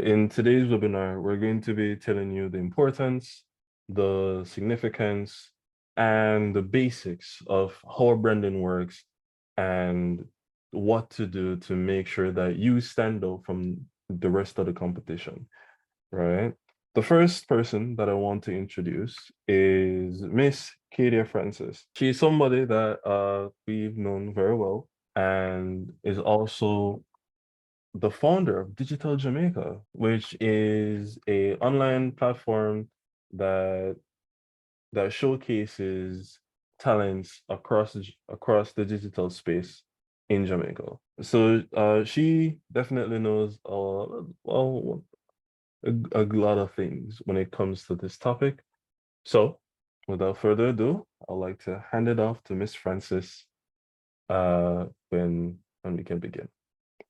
In today's webinar, we're going to be telling you the importance, the significance, and the basics of how branding works and what to do to make sure that you stand out from the rest of the competition, right? The first person that I want to introduce is Miss Kadia Francis. She's somebody that we've known very well and is also the founder of Digital Jamaica, which is a online platform that showcases talents across the digital space in Jamaica. So she definitely knows well a lot of things when it comes to this topic. So without further ado, I'd like to hand it off to Miss Francis when we can begin.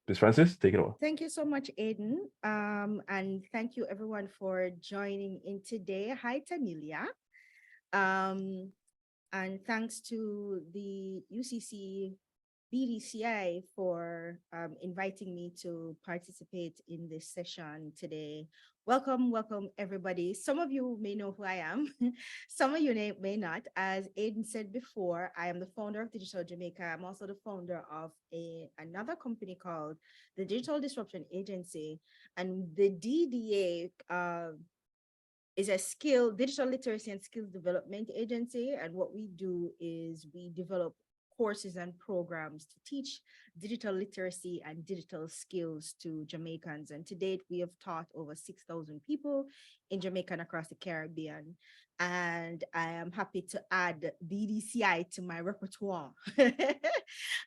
Miss Francis, take it away. Thank you so much, Aiden. And thank you everyone for joining in today. Hi, Tamilia. Um, and thanks to the UCC BDCI for inviting me to participate in this session today. Welcome, welcome everybody. Some of you may know who I am. Some of you may not. As Aiden said before, I am the founder of Digital Jamaica. I'm also the founder of another company called the Digital Disruption Agency. And the DDA is a digital literacy and skills development agency. And what we do is we develop courses and programs to teach digital literacy and digital skills to Jamaicans. And to date, we have taught over 6,000 people in Jamaica and across the Caribbean. And I am happy to add BDCI to my repertoire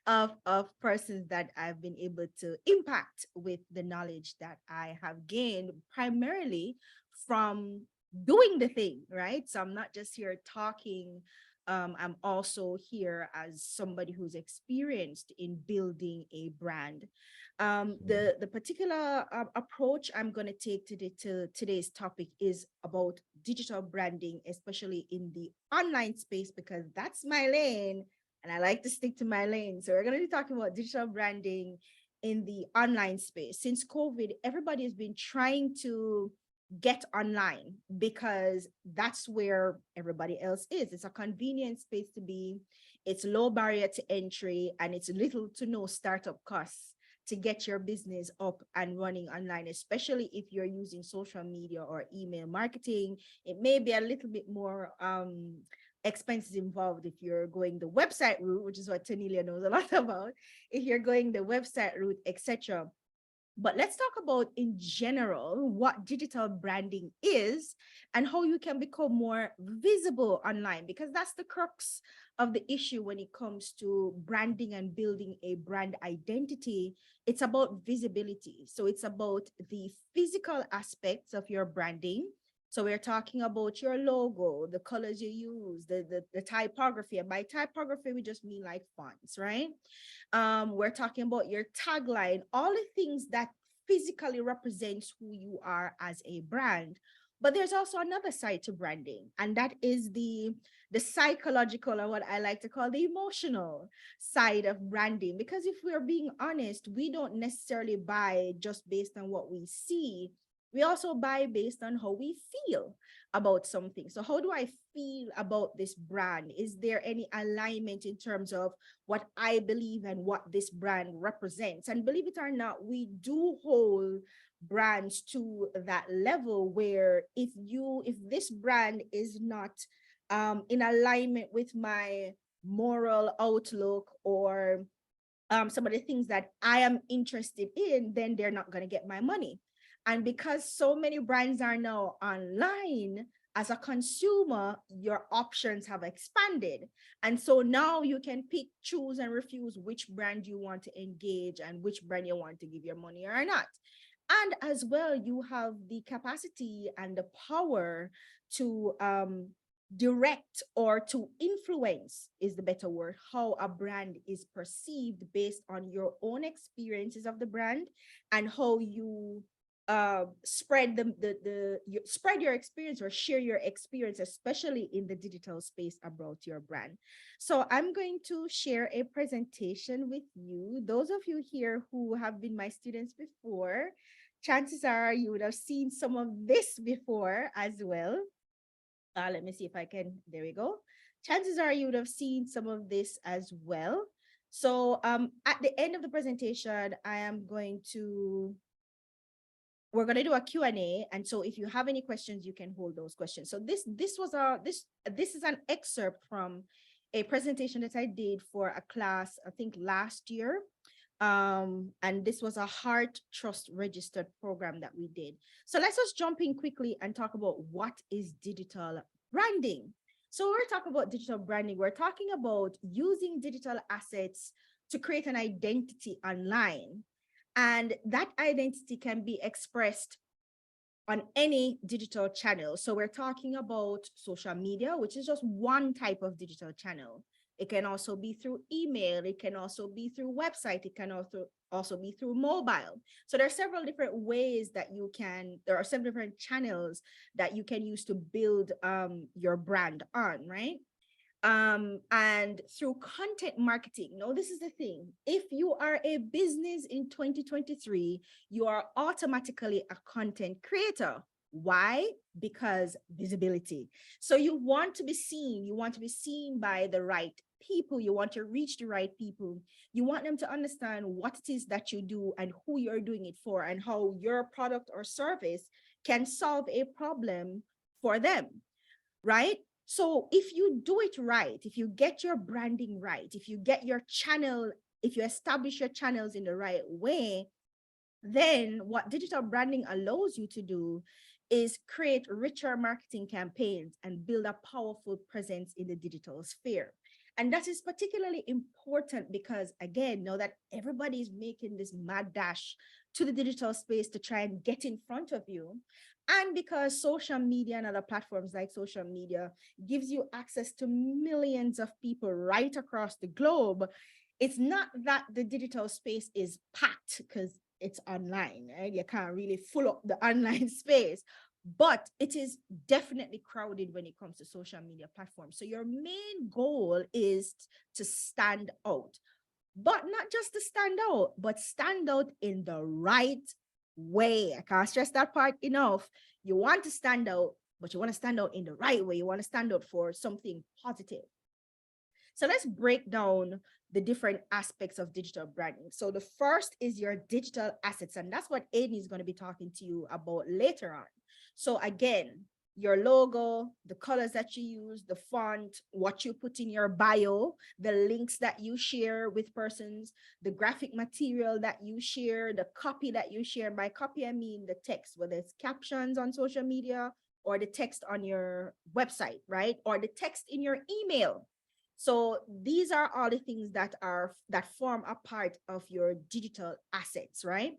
of persons that I've been able to impact with the knowledge that I have gained primarily from doing the thing, right? So I'm not just here talking. I'm also here as somebody who's experienced in building a brand. The particular approach I'm going to take to today's topic is about digital branding, especially in the online space, because that's my lane and I like to stick to my lane. So we're going to be talking about digital branding in the online space. Since COVID, everybody has been trying to get online because that's where everybody else is. It's a convenient space to be. It's low barrier to entry and it's little to no startup costs to get your business up and running online, especially if you're using social media or email marketing. It may be a little bit more expenses involved if you're going the website route, which is what Tanelia knows a lot about. If you're going the website route, etc. But let's talk about in general what digital branding is and how you can become more visible online, because that's the crux of the issue when it comes to branding and building a brand identity. It's about visibility. So it's about the physical aspects of your branding. So we're talking about your logo, the colors you use, the typography. And by typography, we just mean like fonts, right? We're talking about your tagline, all the things that physically represents who you are as a brand. But there's also another side to branding, and that is the psychological, or what I like to call the emotional side of branding. Because if we're being honest, we don't necessarily buy just based on what we see. We also buy based on how we feel about something. So how do I feel about this brand? Is there any alignment in terms of what I believe and what this brand represents? And believe it or not, we do hold brands to that level where if this brand is not in alignment with my moral outlook or some of the things that I am interested in, then they're not going to get my money. And because so many brands are now online, as a consumer, your options have expanded. And so now you can pick, choose, and refuse which brand you want to engage and which brand you want to give your money or not. And as well, you have the capacity and the power to direct or to influence is the better word, how a brand is perceived based on your own experiences of the brand and how you spread spread your experience or share your experience, especially in the digital space about your brand. So I'm going to share a presentation with you. Those of you here who have been my students before, chances are you would have seen some of this before as well. Let me see if I can. There we go. Chances are you would have seen some of this as well. So at the end of the presentation, we're going to do a Q&A. And so if you have any questions, you can hold those questions. So this is an excerpt from a presentation that I did for a class, I think last year. And this was a Heart Trust registered program that we did. So let's just jump in quickly and talk about what is digital branding. So we're talking about digital branding. We're talking about using digital assets to create an identity online. And that identity can be expressed on any digital channel. So we're talking about social media, which is just one type of digital channel. It can also be through email. It can also be through website. It can also be through mobile. So there are several different ways that there are several different channels that you can use to build your brand on, right? And through content marketing. No, this is the thing. If you are a business in 2023, you are automatically a content creator. Why? Because visibility. So you want to be seen. You want to be seen by the right people. You want to reach the right people. You want them to understand what it is that you do and who you're doing it for and how your product or service can solve a problem for them, right? So if you do it right, if you get your branding right, if you get your channel, if you establish your channels in the right way, then what digital branding allows you to do is create richer marketing campaigns and build a powerful presence in the digital sphere. And that is particularly important because, again, now that everybody is making this mad dash to the digital space to try and get in front of you, and because social media and other platforms like social media gives you access to millions of people right across the globe, it's not that the digital space is packed because it's online, right? You can't really fill up the online space, but it is definitely crowded when it comes to social media platforms. So your main goal is to stand out, but not just to stand out, but stand out in the right way. I can't stress that part enough. You want to stand out, but you want to stand out in the right way. You want to stand out for something positive. So let's break down the different aspects of digital branding. So the first is your digital assets, and that's what Aiden is going to be talking to you about later on. So again, your logo, the colors that you use, the font, what you put in your bio, the links that you share with persons, the graphic material that you share, the copy that you share. By copy, I mean the text, whether it's captions on social media or the text on your website, right? Or the text in your email. So these are all the things that form a part of your digital assets, right?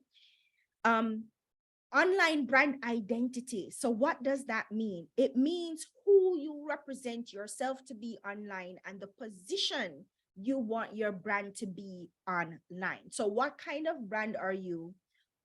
Online brand identity. So what does that mean? It means who you represent yourself to be online and the position you want your brand to be online. So what kind of brand are you?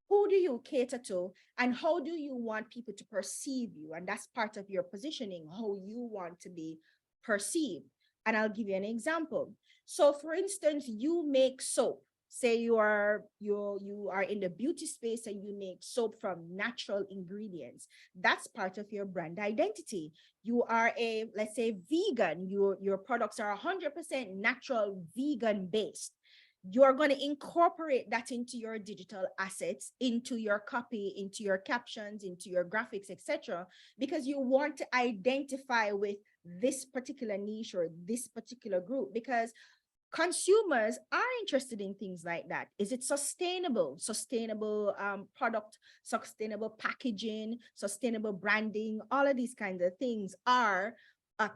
Who do you cater to? And how do you want people to perceive you? And that's part of your positioning, how you want to be perceived. And I'll give you an example. So for instance, you make soap. Say you are in the beauty space and you make soap from natural ingredients. That's part of your brand identity. You are let's say vegan. Your products are 100% natural, vegan based. You're going to incorporate that into your digital assets, into your copy, into your captions, into your graphics, etc., because you want to identify with this particular niche or this particular group, because consumers are interested in things like that. Is it sustainable product, sustainable packaging, sustainable branding? All of these kinds of things are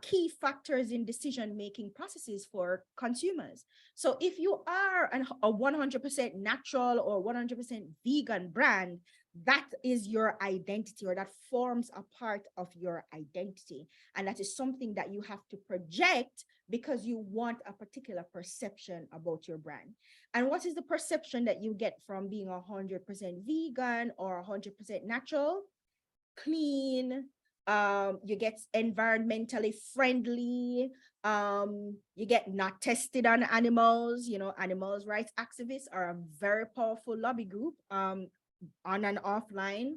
key factors in decision-making processes for consumers. So if you are a 100% natural or 100% vegan brand, that is your identity, or that forms a part of your identity. And that is something that you have to project because you want a particular perception about your brand. And what is the perception that you get from being 100% vegan or 100% natural? Clean, you get environmentally friendly, you get not tested on animals. Animals rights activists are a very powerful lobby group. on and offline.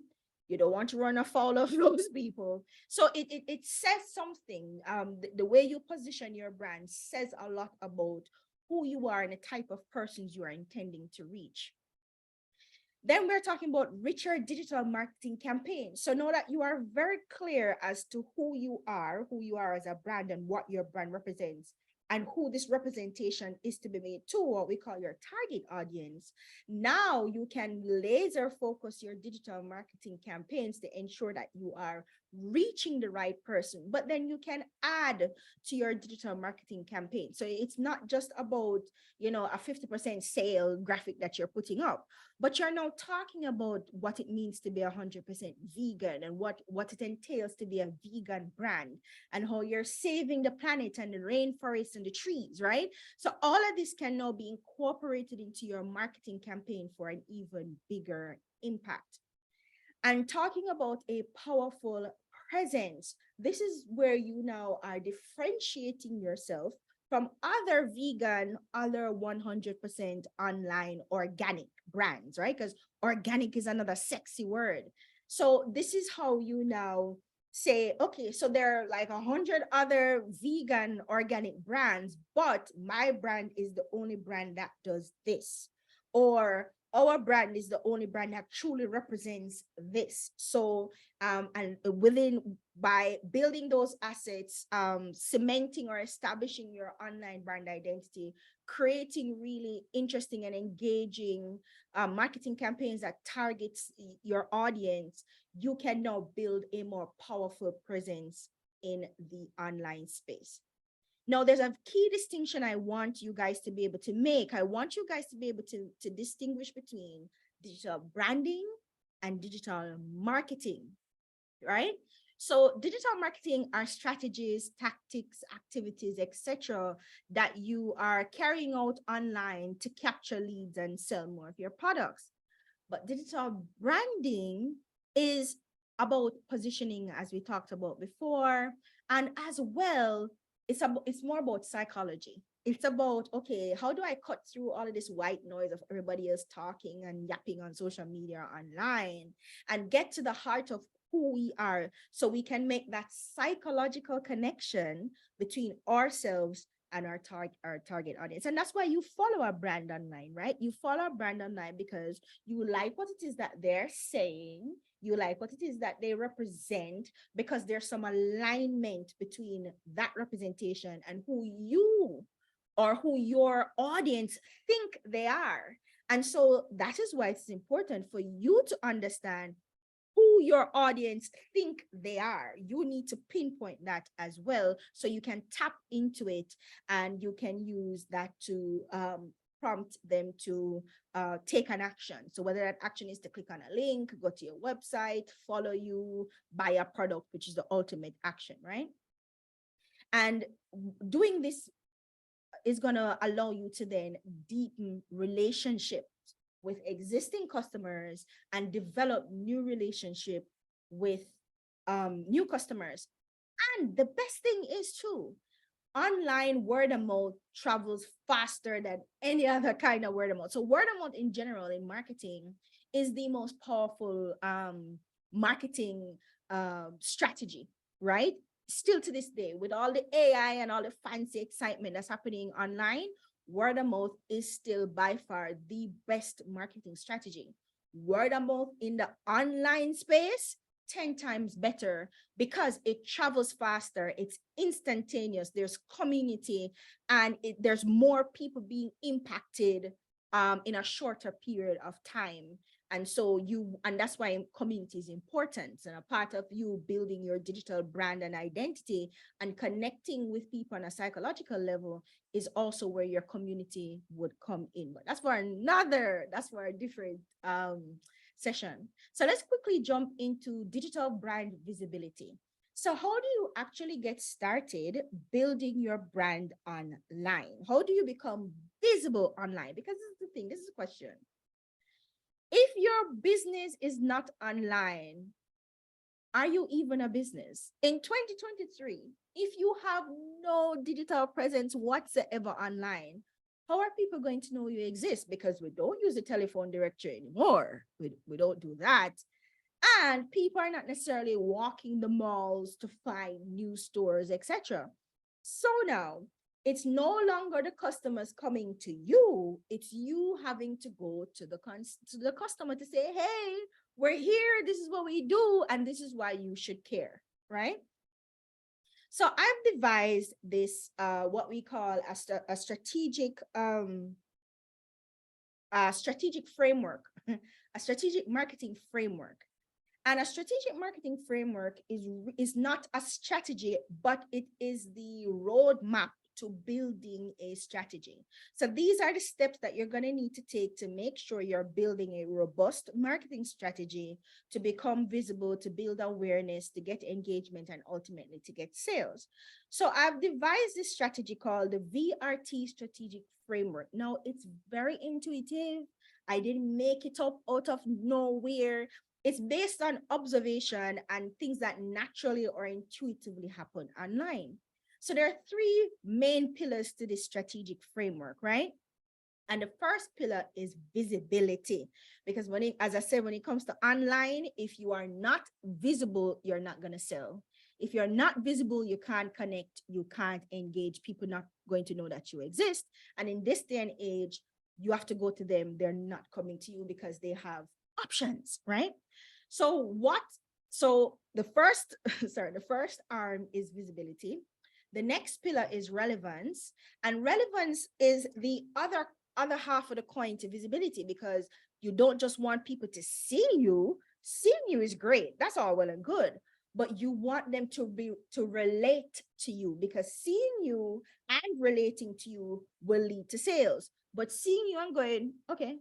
You don't want to run afoul of those people. So it says something. The way you position your brand says a lot about who you are and the type of persons you are intending to reach. Then we're talking about richer digital marketing campaigns. So know that you are very clear as to who you are as a brand and what your brand represents and who this representation is to be made to, what we call your target audience. Now you can laser focus your digital marketing campaigns to ensure that you are reaching the right person, but then you can add to your digital marketing campaign. So it's not just about, a 50% sale graphic that you're putting up, but you're now talking about what it means to be 100% vegan and what it entails to be a vegan brand and how you're saving the planet and the rainforest and the trees, right? So all of this can now be incorporated into your marketing campaign for an even bigger impact. And talking about a powerful presence, this is where you now are differentiating yourself from other vegan, other 100% online organic brands, right? Because organic is another sexy word. So this is how you now say, okay, so there are like 100 other vegan organic brands, but my brand is the only brand that does this. Or our brand is the only brand that truly represents this. So and within, by building those assets, cementing or establishing your online brand identity, creating really interesting and engaging marketing campaigns that targets your audience, you can now build a more powerful presence in the online space. Now, there's a key distinction I want you guys to be able to make. I want you guys to be able to distinguish between digital branding and digital marketing, right? So digital marketing are strategies, tactics, activities, etc., that you are carrying out online to capture leads and sell more of your products. But digital branding is about positioning, as we talked about before, and as well, it's more about psychology. It's about, okay, how do I cut through all of this white noise of everybody else talking and yapping on social media or online and get to the heart of who we are, so we can make that psychological connection between ourselves and our target audience. And that's why you follow a brand online, right? You follow a brand online because you like what it is that they're saying, you like what it is that they represent, because there's some alignment between that representation and who you or who your audience think they are. And so that is why it's important for you to understand who your audience think they are. You need to pinpoint that as well, so you can tap into it and you can use that to prompt them to take an action. So whether that action is to click on a link, go to your website, follow you, buy a product, which is the ultimate action, right? And doing this is going to allow you to then deepen relationships with existing customers and develop new relationship with new customers. And the best thing is too, online word of mouth travels faster than any other kind of word of mouth. So word of mouth in general in marketing is the most powerful marketing strategy, right? Still to this day, with all the AI and all the fancy excitement that's happening online, word of mouth is still by far the best marketing strategy. Word of mouth in the online space, 10 times better, because it travels faster, it's instantaneous, there's community, and there's more people being impacted in a shorter period of time. And so and that's why community is important, and a part of you building your digital brand and identity and connecting with people on a psychological level is also where your community would come in. But that's for a different session. So let's quickly jump into digital brand visibility. So how do you actually get started building your brand online? How do you become visible online? Because this is the thing, this is the question. If your business is not online, are you even a business? In 2023, if you have no digital presence whatsoever online, how are people going to know you exist? Because we don't use the telephone directory anymore. We don't do that. And people are not necessarily walking the malls to find new stores, etc. So now it's no longer the customers coming to you, it's you having to go to the customer to say, hey, we're here, this is what we do, and this is why you should care, right? So I've devised this what we call a strategic framework, a strategic marketing framework. And a strategic marketing framework is not a strategy, but it is the roadmap to building a strategy. So these are the steps that you're going to need to take to make sure you're building a robust marketing strategy to become visible, to build awareness, to get engagement, and ultimately to get sales. So I've devised this strategy called the VRT strategic framework. Now it's very intuitive. I didn't make it up out of nowhere. It's based on observation and things that naturally or intuitively happen online. So there are three main pillars to this strategic framework, right? And the first pillar is visibility, because as I said, when it comes to online, if you are not visible, you're not going to sell. If you're not visible, you can't connect, you can't engage, people not going to know that you exist. And in this day and age, you have to go to them. They're not coming to you because they have options, right? So the first, the first arm is visibility. The next pillar is relevance, and relevance is the other half of the coin to visibility, because you don't just want people to see you. Seeing you is great. That's all well and good. But you want them to relate to you, because seeing you and relating to you will lead to sales. But seeing you and going, okay,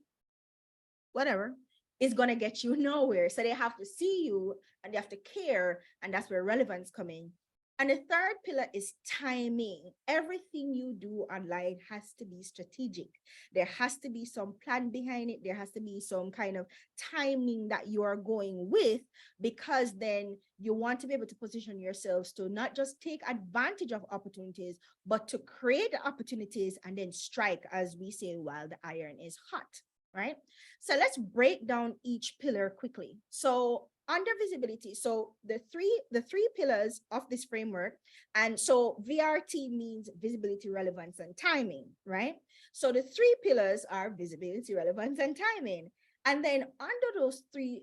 whatever, is going to get you nowhere. So they have to see you and they have to care. And that's where relevance come in. And the third pillar is timing. Everything you do online has to be strategic. There has to be some plan behind it. There has to be some kind of timing that you are going with, because then you want to be able to position yourselves to not just take advantage of opportunities, but to create opportunities and then strike, as we say, while the iron is hot, right? So let's break down each pillar quickly. So under visibility, so the three pillars of this framework, and so VRT means visibility, relevance, and timing, right? So the three pillars are visibility, relevance, and timing. And then under those three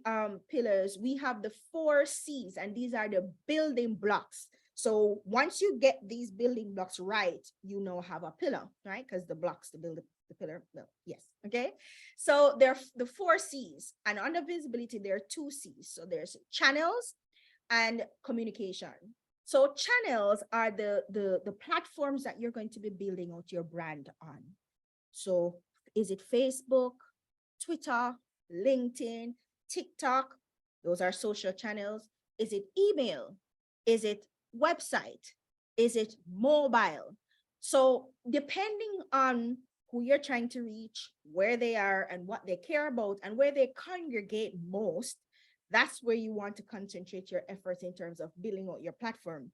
pillars, we have the 4 C's, and these are the building blocks. So once you get these building blocks right, you now have a pillar, right? Because the blocks to build the pillar, no, yes, okay? So there are the 4 C's, and under visibility, there are 2 C's. So there's channels and communication. So channels are the platforms that you're going to be building out your brand on. So is it Facebook, Twitter, LinkedIn, TikTok? Those are social channels. Is it email? Is it website? Is it mobile? So depending on who you're trying to reach, where they are and what they care about and where they congregate most, that's where you want to concentrate your efforts in terms of building out your platform.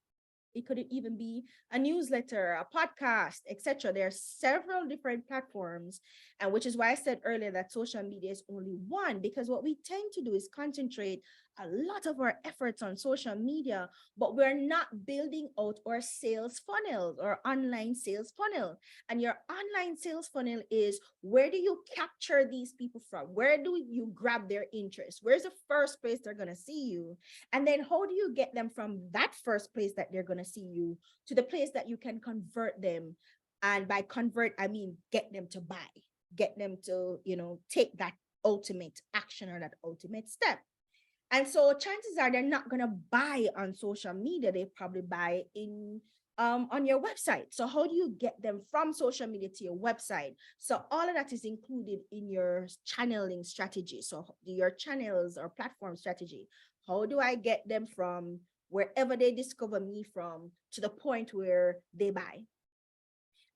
It could even be a newsletter, a podcast, etc. There are several different platforms, and which is why I said earlier that social media is only one, because what we tend to do is concentrate a lot of our efforts on social media, but we're not building out our sales funnel or online sales funnel. And your online sales funnel is, where do you capture these people from? Where do you grab their interest? Where's the first place they're going to see you? And then how do you get them from that first place that they're going to see you to the place that you can convert them? And by convert, I mean get them to buy, get them to, take that ultimate action or that ultimate step. And so chances are they're not going to buy on social media. They probably buy on your website. So how do you get them from social media to your website? So all of that is included in your channeling strategy. So your channels or platform strategy. How do I get them from wherever they discover me from to the point where they buy?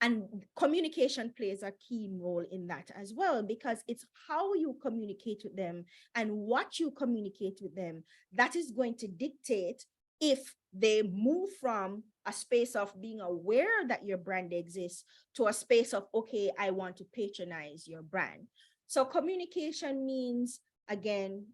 And communication plays a key role in that as well, because it's how you communicate with them and what you communicate with them that is going to dictate if they move from a space of being aware that your brand exists to a space of, okay, I want to patronize your brand. So communication means, again,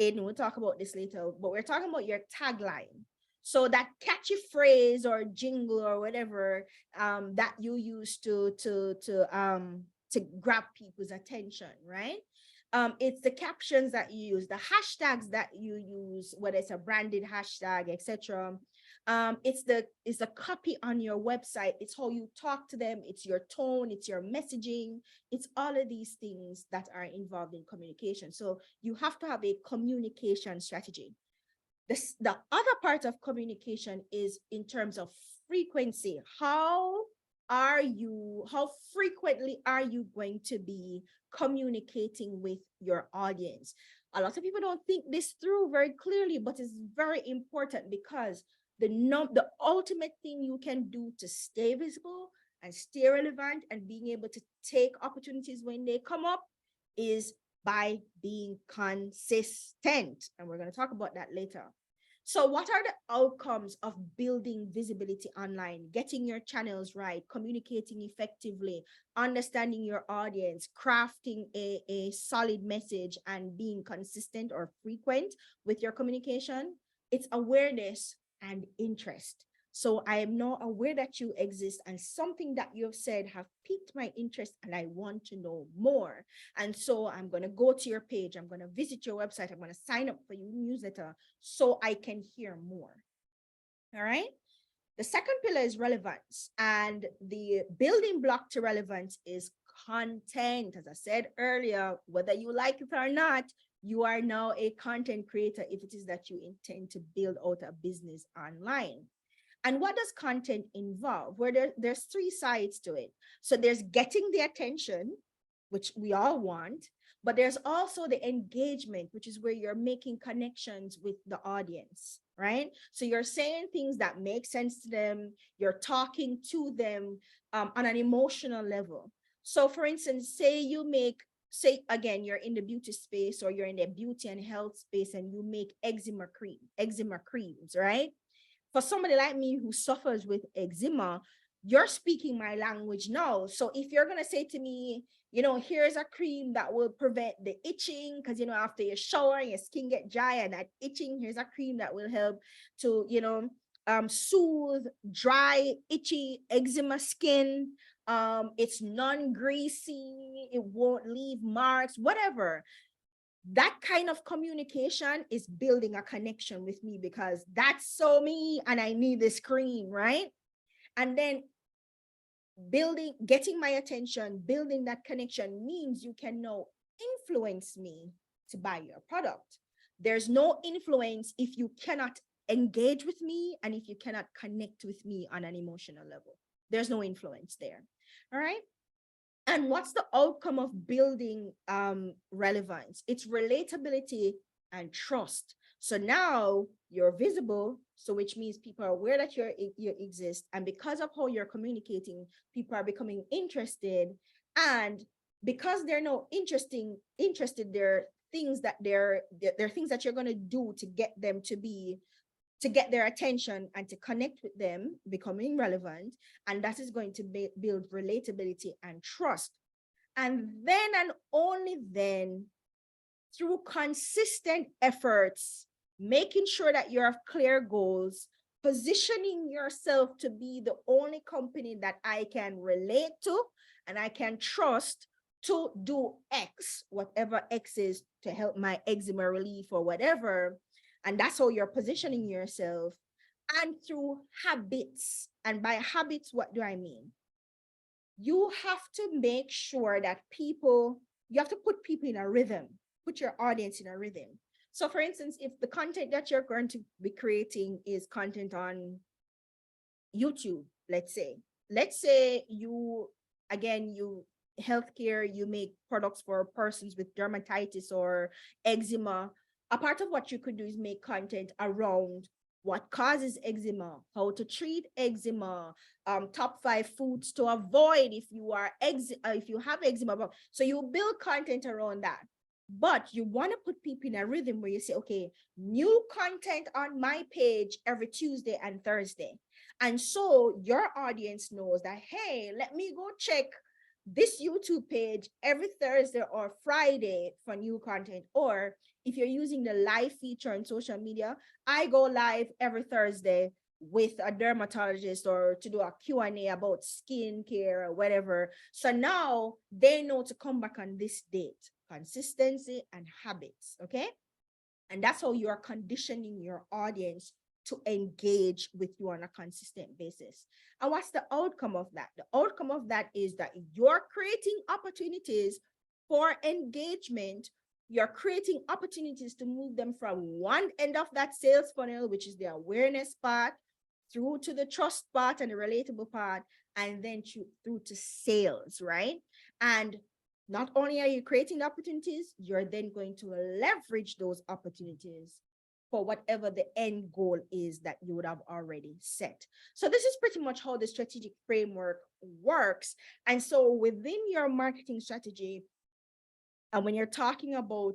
Aiden, we'll talk about this later, but we're talking about your tagline. So that catchy phrase or jingle or whatever that you use to grab people's attention, right? It's the captions that you use, the hashtags that you use, whether it's a branded hashtag, etc. It's the copy on your website. It's how you talk to them. It's your tone. It's your messaging. It's all of these things that are involved in communication. So you have to have a communication strategy. The other part of communication is in terms of frequency. How frequently are you going to be communicating with your audience? A lot of people don't think this through very clearly, but it's very important, because the ultimate thing you can do to stay visible and stay relevant and being able to take opportunities when they come up is by being consistent. And we're going to talk about that later. So what are the outcomes of building visibility online, getting your channels right, communicating effectively, understanding your audience, crafting a solid message, and being consistent or frequent with your communication? It's awareness and interest. So I am now aware that you exist, and something that you have said have piqued my interest and I want to know more. And so I'm going to go to your page. I'm going to visit your website. I'm going to sign up for your newsletter so I can hear more. All right. The second pillar is relevance, and the building block to relevance is content. As I said earlier, whether you like it or not, you are now a content creator if it is that you intend to build out a business online. And what does content involve? Where there's three sides to it. So there's getting the attention, which we all want, but there's also the engagement, which is where you're making connections with the audience, right? So you're saying things that make sense to them. You're talking to them on an emotional level. So for instance, say again, you're in the beauty space or you're in the beauty and health space and you make eczema creams, right? For somebody like me who suffers with eczema, you're speaking my language now. So if you're going to say to me, here's a cream that will prevent the itching, because, after you shower, your skin get dry and that itching, here's a cream that will help to, soothe dry, itchy eczema skin. It's non-greasy, it won't leave marks, whatever. That kind of communication is building a connection with me, because that's so me and I need this cream, right? And then getting my attention, building that connection means you can now influence me to buy your product. There's no influence if you cannot engage with me and if you cannot connect with me on an emotional level. There's no influence there. All right. And what's the outcome of building relevance? It's relatability and trust. So now you're visible, so which means people are aware that you exist. And because of how you're communicating, people are becoming interested. And because they're now interested, there are things that they're things that you're going to do to get them to get their attention and to connect with them, becoming relevant. And that is going to build relatability and trust. And then and only then, through consistent efforts, making sure that you have clear goals, positioning yourself to be the only company that I can relate to and I can trust to do X, whatever X is, to help my eczema relief or whatever. And that's how you're positioning yourself. And through habits. And by habits, what do I mean? You have to make sure that you have to put people in a rhythm, put your audience in a rhythm. So for instance, if the content that you're going to be creating is content on YouTube, let's say you healthcare, you make products for persons with dermatitis or eczema. A part of what you could do is make content around what causes eczema, how to treat eczema, top 5 foods to avoid if you have eczema. So you build content around that. But you want to put people in a rhythm where you say, okay, new content on my page every Tuesday and Thursday. And so your audience knows that, hey, let me go check this YouTube page every Thursday or Friday for new content. Or if you're using the live feature on social media, I go live every Thursday with a dermatologist or to do a Q&A about skincare or whatever. So now they know to come back on this date. Consistency and habits, okay? And that's how you are conditioning your audience to engage with you on a consistent basis. And what's the outcome of that? The outcome of that is that you're creating opportunities for engagement. You're creating opportunities to move them from one end of that sales funnel, which is the awareness part, through to the trust part and the relatable part, and then through to sales, right? And not only are you creating opportunities, you're then going to leverage those opportunities for whatever the end goal is that you would have already set. So this is pretty much how the strategic framework works. And so within your marketing strategy, and when you're talking about,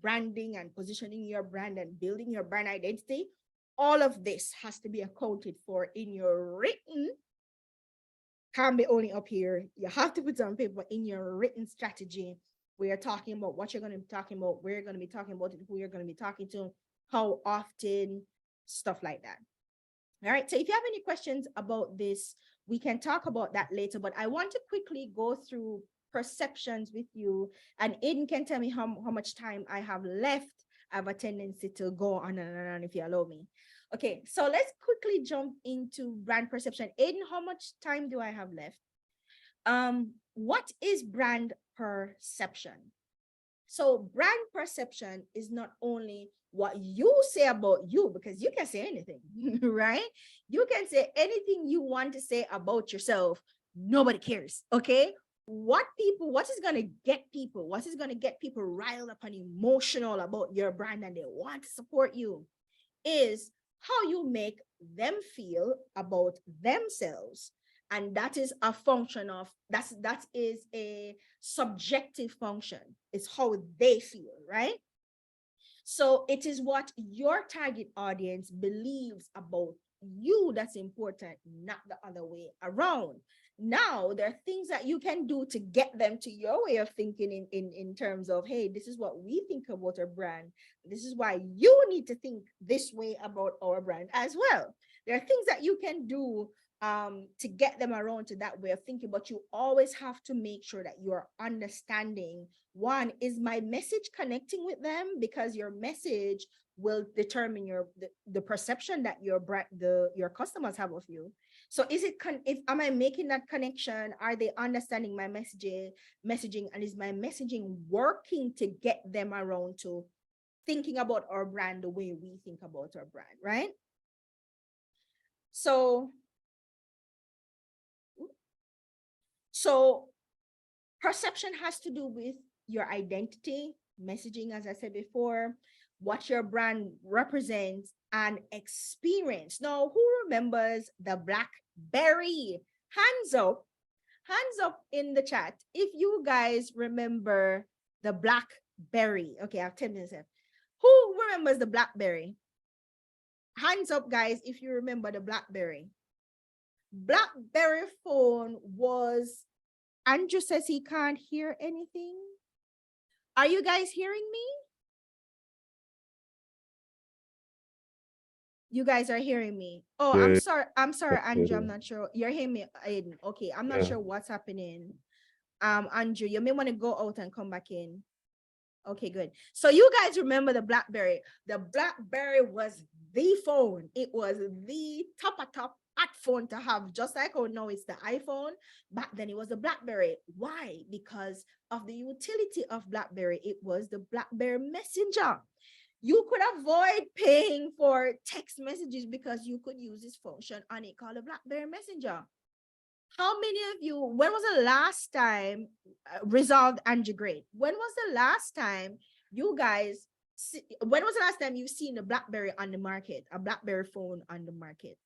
branding and positioning your brand and building your brand identity, all of this has to be accounted for in your written, can't be only up here. You have to put on paper in your written strategy where you're talking about what you're going to be talking about, where you're going to be talking about it, who you're going to be talking to, how often, stuff like that. All right. So if you have any questions about this, we can talk about that later. But I want to quickly go through perceptions with you. And Aiden can tell me how much time I have left. I have a tendency to go on and on if you allow me. Okay, so let's quickly jump into brand perception. Aiden, how much time do I have left? What is brand perception? So brand perception is not only what you say about you, because you can say anything, right? You can say anything you want to say about yourself. Nobody cares, okay? What is going to get people? What is going to get people riled up and emotional about your brand and they want to support you is how you make them feel about themselves. And that is a function of that is a subjective function. It's how they feel, right? So it is what your target audience believes about you that's important, not the other way around. Now, there are things that you can do to get them to your way of thinking in terms of, hey, this is what we think about our brand. This is why you need to think this way about our brand as well. There are things that you can do to get them around to that way of thinking, but you always have to make sure that you're understanding, one, is my message connecting with them? Because your message will determine the perception that your customers have of you. So is it if am I making that connection? Are they understanding my messaging, and is my messaging working to get them around to thinking about our brand the way we think about our brand, right? So perception has to do with your identity, messaging, as I said before, what your brand represents, and experience. Now, who remembers the BlackBerry? Hands up. Hands up in the chat if you guys remember the BlackBerry. Okay, I have 10 minutes left. Who remembers the BlackBerry? Hands up, guys, if you remember the BlackBerry. BlackBerry phone was, Andrew says he can't hear anything. Are you guys hearing me? You guys are hearing me. Oh, Yeah, I'm sorry, Andrew. yeah, I'm not sure. You're hearing me, Aiden. Okay, I'm not yeah. sure what's happening. Andrew, you may want to go out and come back in. Okay, good. So you guys remember the BlackBerry. The BlackBerry was the phone. It was the top at phone to have, just like how now it's the iPhone. Back then it was the BlackBerry. Why? Because of the utility of BlackBerry. It was the BlackBerry Messenger. You could avoid paying for text messages because you could use this function on it called the BlackBerry Messenger. How many of you, when was the last time, resolved Andrew Great? When was the last time you guys, when was the last time you've seen a BlackBerry on the market, a BlackBerry phone on the market?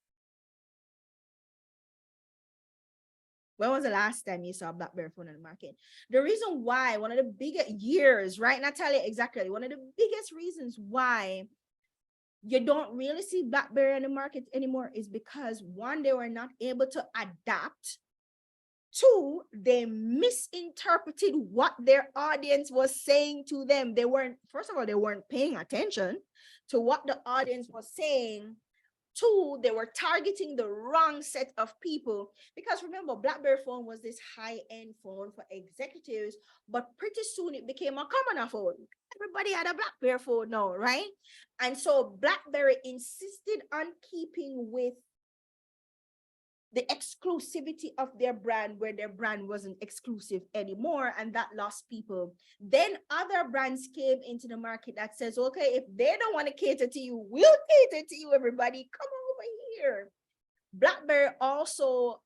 When was the last time you saw a BlackBerry phone on the market? The reason why, one of the biggest years, right, Natalia, exactly, one of the biggest reasons why you don't really see BlackBerry on the market anymore is because, one, they were not able to adapt. Two, they misinterpreted what their audience was saying to them. They weren't, first of all, they weren't paying attention to what the audience was saying. Two, they were targeting the wrong set of people. Because remember, BlackBerry phone was this high-end phone for executives, but pretty soon it became a commoner phone. Everybody had a BlackBerry phone now, right? And so BlackBerry insisted on keeping with the exclusivity of their brand, where their brand wasn't exclusive anymore, and that lost people. Then other brands came into the market that says, okay, if they don't want to cater to you, we'll cater to you, everybody, come over here. BlackBerry also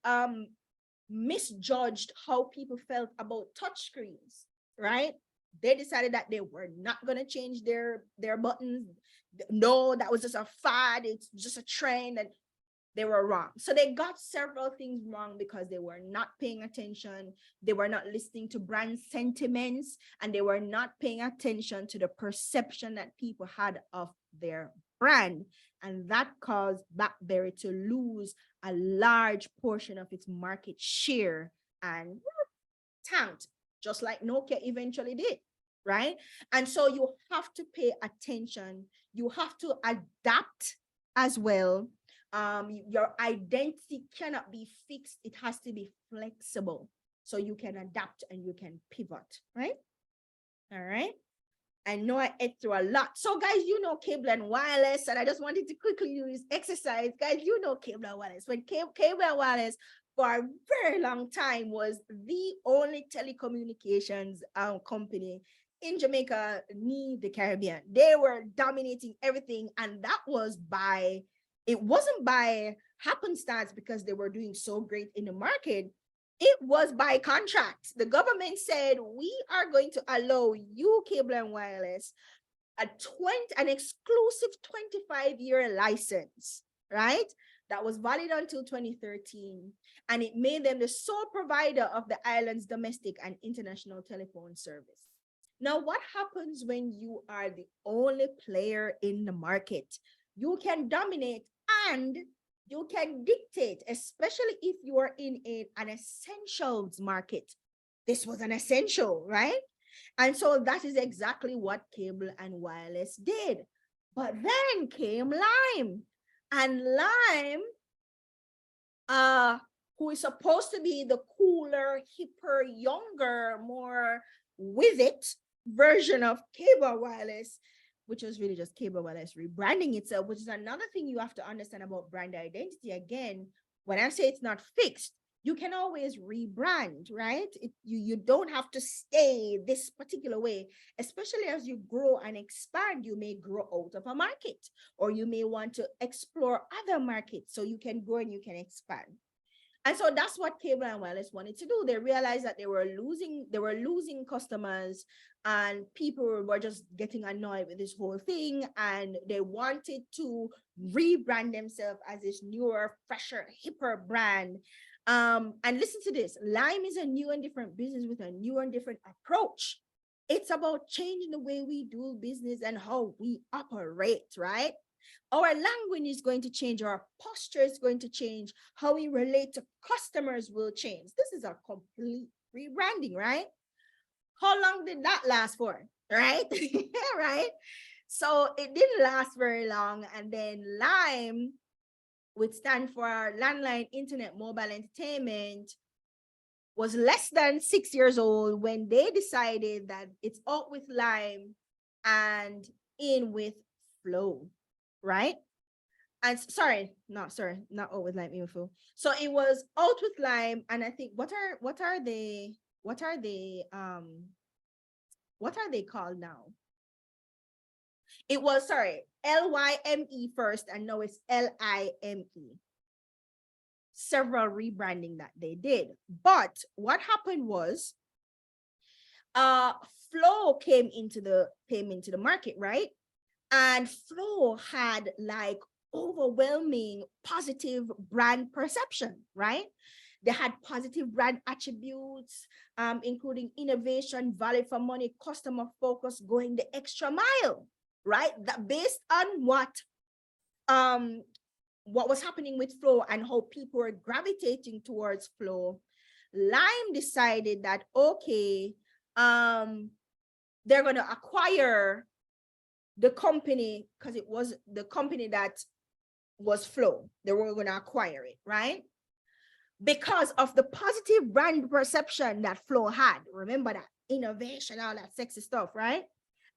misjudged how people felt about touchscreens, right? They decided that they were not going to change their buttons. No, that was just a fad, it's just a trend, and they were wrong. So they got several things wrong because they were not paying attention. They were not listening to brand sentiments, and they were not paying attention to the perception that people had of their brand. And that caused BlackBerry to lose a large portion of its market share and tanked, just like Nokia eventually did, right? And so you have to pay attention. You have to adapt as well. Your identity cannot be fixed. It has to be flexible so you can adapt and you can pivot, right? All right. I know I ate through a lot. So guys, you know cable and wireless, and I just wanted to quickly do this exercise. Guys, you know cable and wireless. When cable and wireless for a very long time was the only telecommunications company in Jamaica, the Caribbean. They were dominating everything, and that was by, it wasn't by happenstance because they were doing so great in the market. It was by contract. The government said, we are going to allow you, cable and wireless, an exclusive 25-year license, right? That was valid until 2013. And it made them the sole provider of the island's domestic and international telephone service. Now, what happens when you are the only player in the market? You can dominate and you can dictate, especially if you are in an essentials market. This was an essential, right? And so that is exactly what cable and wireless did. But then came Lime. And Lime, who is supposed to be the cooler, hipper, younger, more with it version of cable wireless, which was really just cable wireless rebranding itself, which is another thing you have to understand about brand identity. Again, when I say it's not fixed, you can always rebrand, right? You don't have to stay this particular way, especially as you grow and expand. You may grow out of a market, or you may want to explore other markets, so you can grow and you can expand. And so that's what cable and wireless wanted to do. They realized that they were losing customers, and people were just getting annoyed with this whole thing, and they wanted to rebrand themselves as this newer, fresher, hipper brand. And listen to this, Lime is a new and different business with a new and different approach. It's about changing the way we do business and how we operate, right? Our language is going to change, our posture is going to change, how we relate to customers will change. This is a complete rebranding, right? How long did that last for, right? Right? So it didn't last very long. And then Lime, which stand for Landline Internet Mobile Entertainment, was less than 6 years old when they decided that it's out with Lime and in with Flow, right? And not out with Lime, in with Flow. So it was out with Lime, and I think what are they called now? It was, LYME first, and now it's LIME. Several rebranding that they did. But what happened was, Flow came into the market, right? And Flow had like overwhelming positive brand perception, right? They had positive brand attributes, including innovation, value for money, customer focus, going the extra mile, right? That based on what was happening with Flow and how people were gravitating towards Flow, Lime decided that, okay, they're going to acquire the company, because it was the company that was Flow. They were going to acquire it, right? Because of the positive brand perception that Flow had. Remember that innovation, all that sexy stuff, right?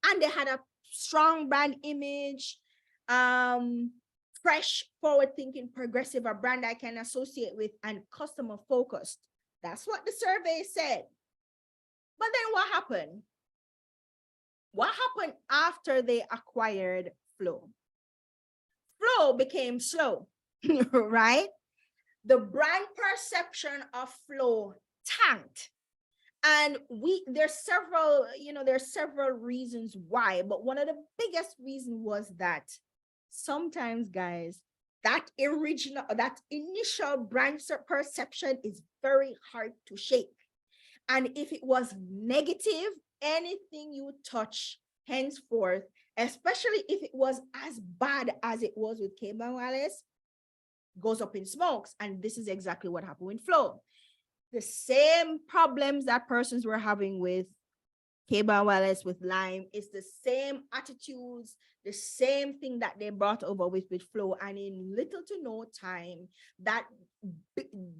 And they had a strong brand image, fresh, forward-thinking, progressive, a brand I can associate with, and customer focused. That's what the survey said. But then what happened? What happened after they acquired Flow? Flow became slow, right? The brand perception of Flow tanked. And there's several reasons why, but one of the biggest reasons was that sometimes, guys, that initial brand perception is very hard to shake. And if it was negative, anything you touch henceforth, especially if it was as bad as it was with Cable and Wallace, goes up in smokes. And this is exactly what happened with Flow. The same problems that persons were having with Cable and Wallace, with Lime, it's the same attitudes, the same thing that they brought over with Flow. And in little to no time, that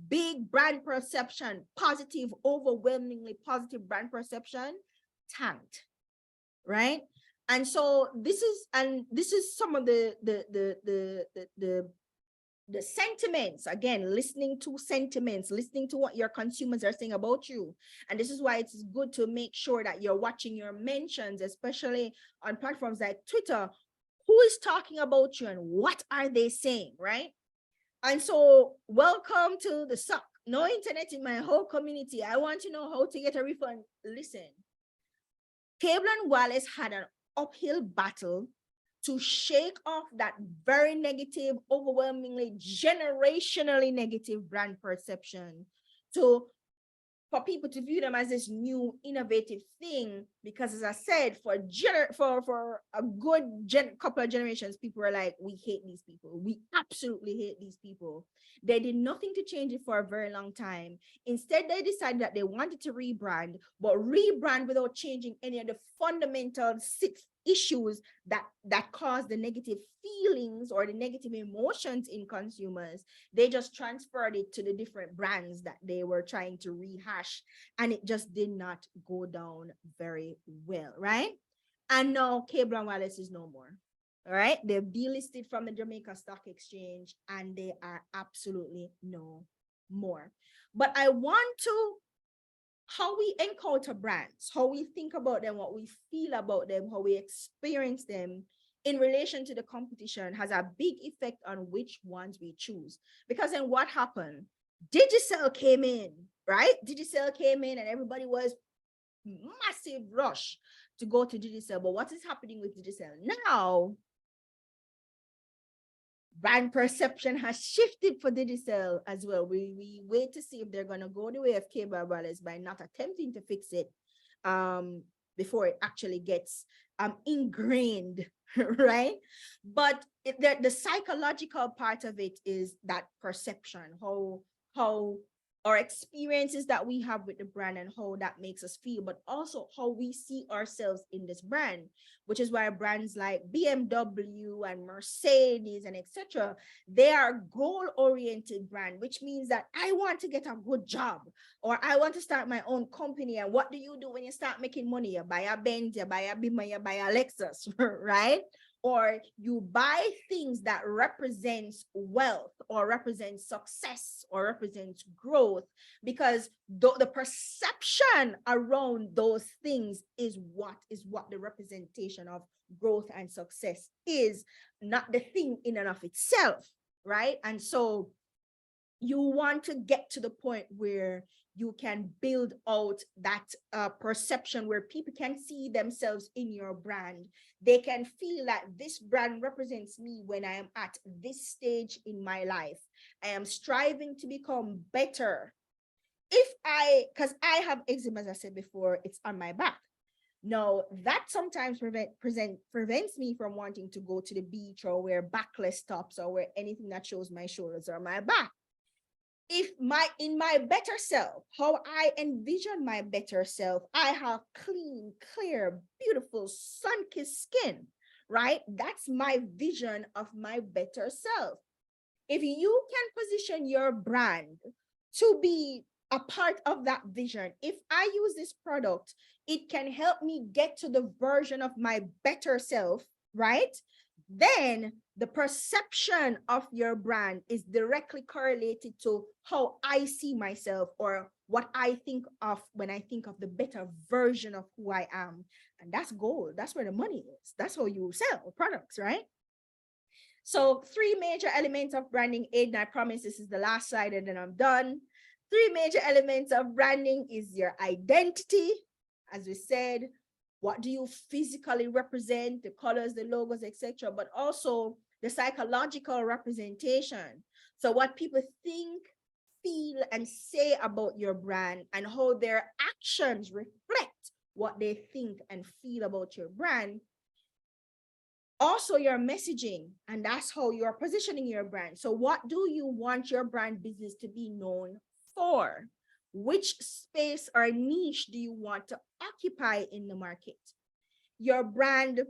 big brand perception, positive, overwhelmingly positive brand perception, tanked, right? And so this is some of the sentiments, again, listening to sentiments, listening to what your consumers are saying about you. And this is why it's good to make sure that you're watching your mentions, especially on platforms like Twitter. Who is talking about you and what are they saying, right? And so welcome to the suck. No internet in my whole community. I want to know how to get a refund. Listen, Cable and Wallace had an uphill battle to shake off that very negative, overwhelmingly, generationally negative brand perception, for people to view them as this new innovative thing. Because as I said, for a good couple of generations, people were like, we hate these people. We absolutely hate these people. They did nothing to change it for a very long time. Instead, they decided that they wanted to rebrand, but rebrand without changing any of the fundamental 6 issues that cause the negative feelings or the negative emotions in consumers. They just transferred it to the different brands that they were trying to rehash, and it just did not go down very well, right? And now Cable and Wallace is no more. All right, they've delisted from the Jamaica Stock Exchange and they are absolutely no more. But I want to, how we encounter brands, how we think about them, what we feel about them, how we experience them in relation to the competition has a big effect on which ones we choose. Because then what happened? Digicel came in, right? Digicel came in and everybody was massive rush to go to Digicel. But what is happening with Digicel now? Brand perception has shifted for Digicel as well. We wait to see if they're going to go the way of Cable and Wallace by not attempting to fix it before it actually gets ingrained, right? But the psychological part of it is that perception, how our experiences that we have with the brand and how that makes us feel, but also how we see ourselves in this brand, which is why brands like BMW and Mercedes and etc., they are goal-oriented brand, which means that I want to get a good job or I want to start my own company. And what do you do when you start making money? You buy a Benz, you buy a Beamer, you buy a Lexus, right? Or you buy things that represents wealth or represents success or represents growth, because the perception around those things is what the representation of growth and success is, not the thing in and of itself, right? And so you want to get to the point where you can build out that perception where people can see themselves in your brand. They can feel that this brand represents me when I am at this stage in my life. I am striving to become better. Because I have eczema, as I said before, it's on my back. Now, that sometimes prevents me from wanting to go to the beach or wear backless tops or wear anything that shows my shoulders or my back. If in my better self, how I envision my better self, I have clean, clear, beautiful, sun-kissed skin, right? That's my vision of my better self. If you can position your brand to be a part of that vision, if I use this product, it can help me get to the version of my better self, right? Then the perception of your brand is directly correlated to how I see myself or what I think of when I think of the better version of who I am. And that's gold. That's where the money is. That's how you sell products, right? So 3 major elements of branding, Aiden, I promise this is the last slide and then I'm done. 3 major elements of branding is your identity. As we said, what do you physically represent, the colors, the logos, etc., but also the psychological representation. So what people think, feel, and say about your brand and how their actions reflect what they think and feel about your brand. Also your messaging, and that's how you're positioning your brand. So what do you want your brand business to be known for? Which space or niche do you want to occupy in the market? Your brand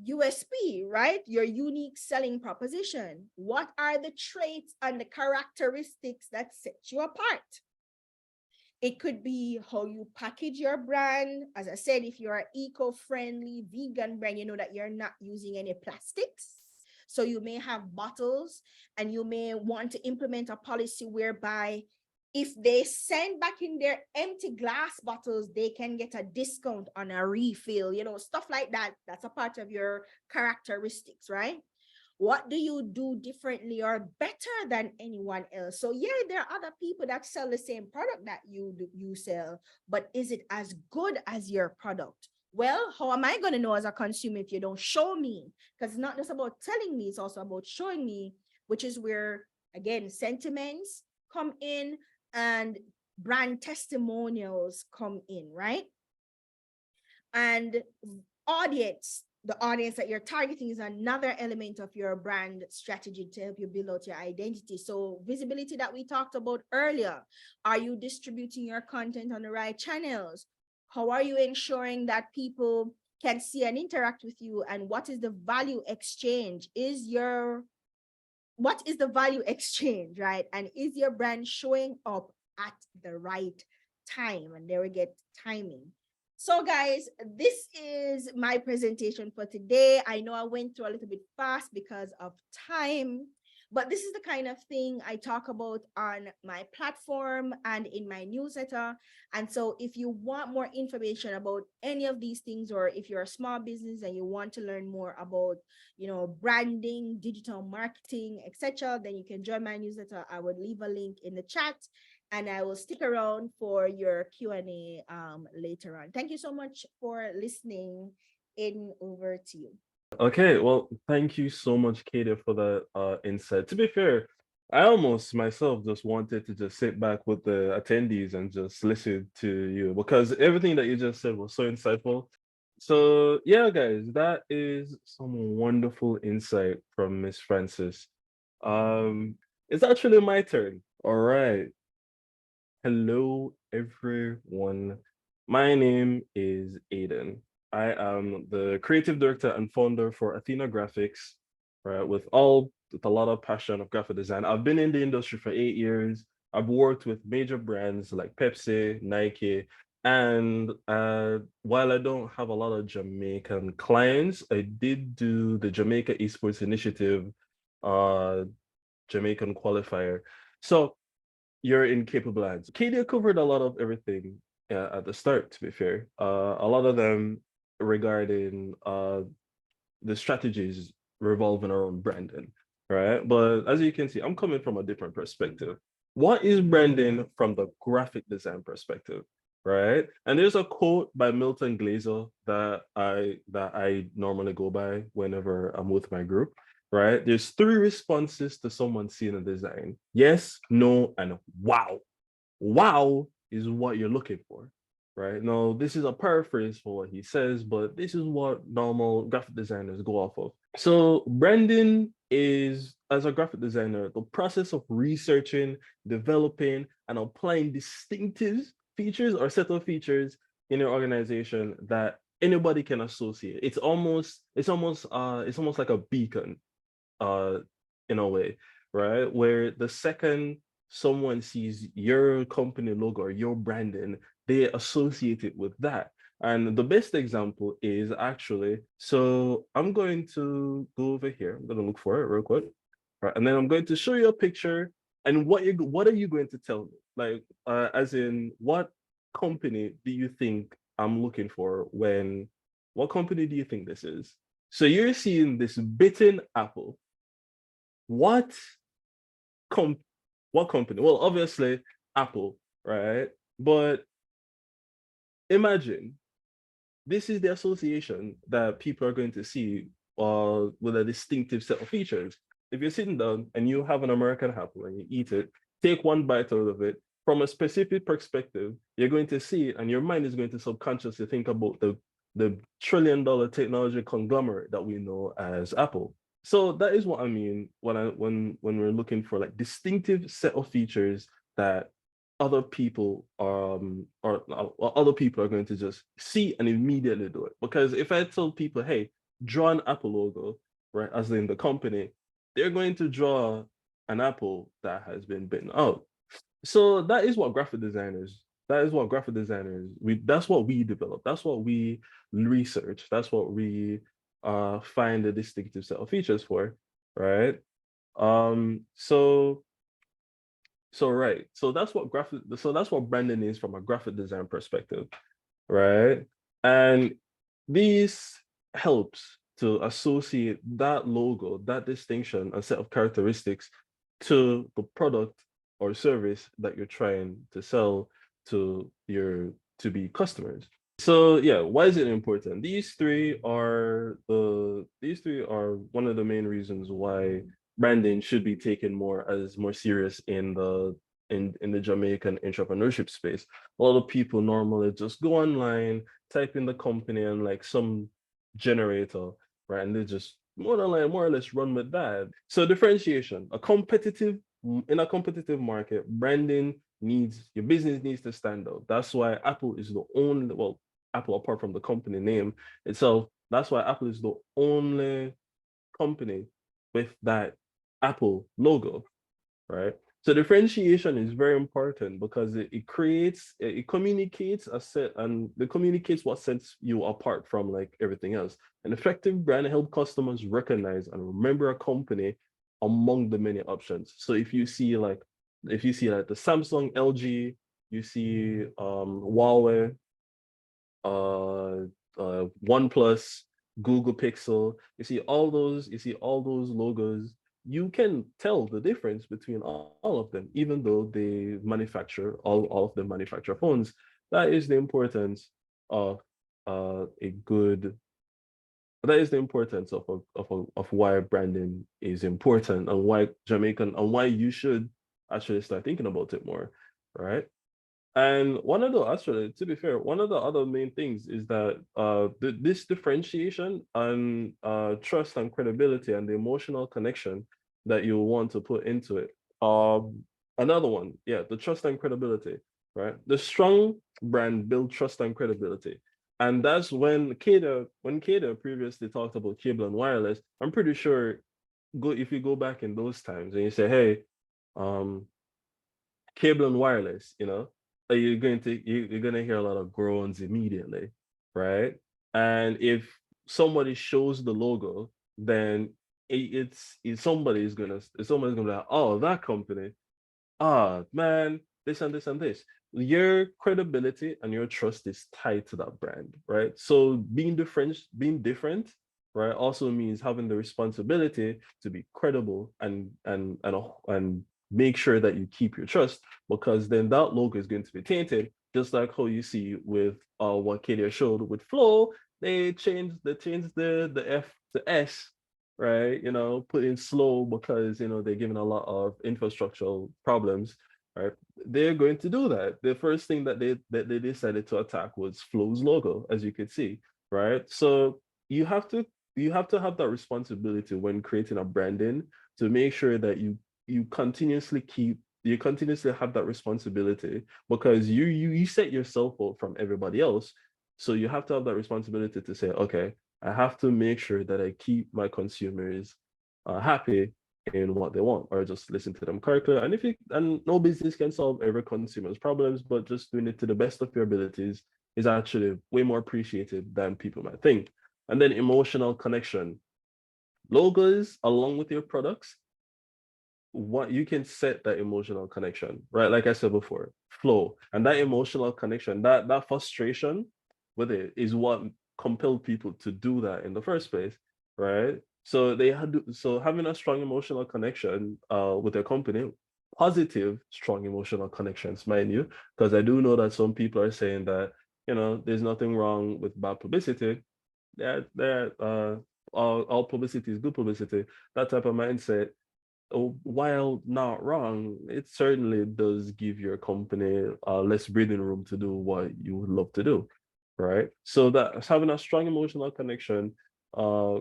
USP, right? Your unique selling proposition. What are the traits and the characteristics that set you apart? It could be how you package your brand. As I said, if you're an eco-friendly vegan brand, you know that you're not using any plastics. So you may have bottles and you may want to implement a policy whereby if they send back in their empty glass bottles, they can get a discount on a refill, stuff like that. That's a part of your characteristics, right? What do you do differently or better than anyone else? So yeah, there are other people that sell the same product that you sell, but is it as good as your product? Well, how am I going to know as a consumer if you don't show me? Because it's not just about telling me, it's also about showing me, which is where, again, sentiments come in and brand testimonials come in, right? And the audience that you're targeting is another element of your brand strategy to help you build out your identity. So visibility that we talked about earlier. Are you distributing your content on the right channels? How are you ensuring that people can see and interact with you? And what is the value exchange? What is the value exchange, right? And is your brand showing up at the right time? And there we get timing. So guys, this is my presentation for today. I know I went through a little bit fast because of time, but this is the kind of thing I talk about on my platform and in my newsletter. And so if you want more information about any of these things, or if you're a small business and you want to learn more about, branding, digital marketing, etc., then you can join my newsletter. I would leave a link in the chat and I will stick around for your Q&A later on. Thank you so much for listening. Aiden, over to you. Okay, well, thank you so much, Katie, for that insight. To be fair, I almost myself just wanted to just sit back with the attendees and just listen to you, because everything that you just said was so insightful. So yeah, guys, that is some wonderful insight from Miss Francis. It's actually my turn. All right. Hello, everyone. My name is Aiden. I am the creative director and founder for Athena Graphics, right? With a lot of passion of graphic design. I've been in the industry for 8 years. I've worked with major brands like Pepsi, Nike, and while I don't have a lot of Jamaican clients, I did do the Jamaica Esports Initiative, Jamaican qualifier. So you're in capable hands. Kadia covered a lot of everything at the start, to be fair. A lot of them regarding the strategies revolving around branding, right? But as you can see, I'm coming from a different perspective. what is branding from the graphic design perspective, right? And there's a quote by Milton Glaser that I normally go by whenever I'm with my group, right? There's three responses to someone seeing a design: yes, no, and wow. Wow is what you're looking for, right? Now, this is a paraphrase for what he says, but this is what normal graphic designers go off of. So, branding is, as a graphic designer, the process of researching, developing, and applying distinctive features or set of features in your organization that anybody can associate. It's almost like a beacon, uh in a way, right? Where the second someone sees your company logo or your branding, they associate it with that. And the best example is actually, so I'm going to go over here. I'm going to look for it real quick. Right. And then I'm going to show you a picture. And what are you going to tell me? Like, as in, what company do you think I'm looking for when, what company do you think this is? So you're seeing this bitten apple. What com what company? Well, obviously Apple, right? But imagine this is the association that people are going to see with a distinctive set of features. If you're sitting down and you have an American apple and you eat it, take one bite out of it. From a specific perspective, you're going to see it, and your mind is going to subconsciously think about the trillion-dollar technology conglomerate that we know as Apple. So that is what I mean when we're looking for like distinctive set of features that other people or other people are going to just see and immediately do it. Because if I tell people, hey, draw an Apple logo, right, as in the company, they're going to draw an apple that has been bitten out. So that's what we develop, that's what we research, that's what we find a distinctive set of features for, right? So right. So that's what branding is from a graphic design perspective, right? And this helps to associate that logo, that distinction, a set of characteristics to the product or service that you're trying to sell to your to be customers. So yeah, why is it important? These three are one of the main reasons why branding should be taken more serious in the Jamaican entrepreneurship space. A lot of people normally just go online, type in the company and like some generator, right? And they just more or less run with that. So differentiation, in a competitive market, branding needs your business needs to stand out. That's why Apple is the only, well, Apple apart from the company name itself, that's why Apple is the only company with that Apple logo, right? So differentiation is very important because it communicates a set and it communicates what sets you apart from like everything else. An effective brand helps customers recognize and remember a company among the many options. So if you see like the Samsung, LG, you see Huawei, OnePlus, Google Pixel. You see all those logos. You can tell the difference between all of them, even though all of them manufacture phones. That is the importance of a good. That is the importance of why branding is important and why you should actually start thinking about it more, right? And to be fair, one of the other main things is that this differentiation and trust and credibility and the emotional connection that you want to put into it. Another one, yeah, the trust and credibility, right? The strong brand build trust and credibility. And that's when Kada previously talked about cable and wireless, I'm pretty sure if you go back in those times and you say, hey, um, cable and wireless, you're gonna hear a lot of groans immediately, right? And if somebody shows the logo, then somebody's gonna be like, oh, that company, man, this and this and this. Your credibility and your trust is tied to that brand, right? So being different, right, also means having the responsibility to be credible and make sure that you keep your trust, because then that logo is going to be tainted, just like how you see with what Kadia showed with Flow. They changed the F to S, right? Put in slow because they're given a lot of infrastructural problems, right? They're going to do that. The first thing that they decided to attack was Flow's logo, as you could see, right? So you have to have that responsibility when creating a branding, to make sure that you continuously have that responsibility, because you set yourself up from everybody else. So you have to have that responsibility to say, okay, I have to make sure that I keep my consumers happy in what they want, or just listen to them correctly. And no business can solve every consumer's problems, but just doing it to the best of your abilities is actually way more appreciated than people might think. And then emotional connection. Logos along with your products, what you can set that emotional connection, right? Like I said before, flow. And that emotional connection, that frustration with it is what compelled people to do that in the first place, right? So having a strong emotional connection with their company, positive, strong emotional connections, mind you, because I do know that some people are saying that, there's nothing wrong with bad publicity. All publicity is good publicity. That type of mindset, while not wrong, it certainly does give your company less breathing room to do what you would love to do, right? So that having a strong emotional connection uh,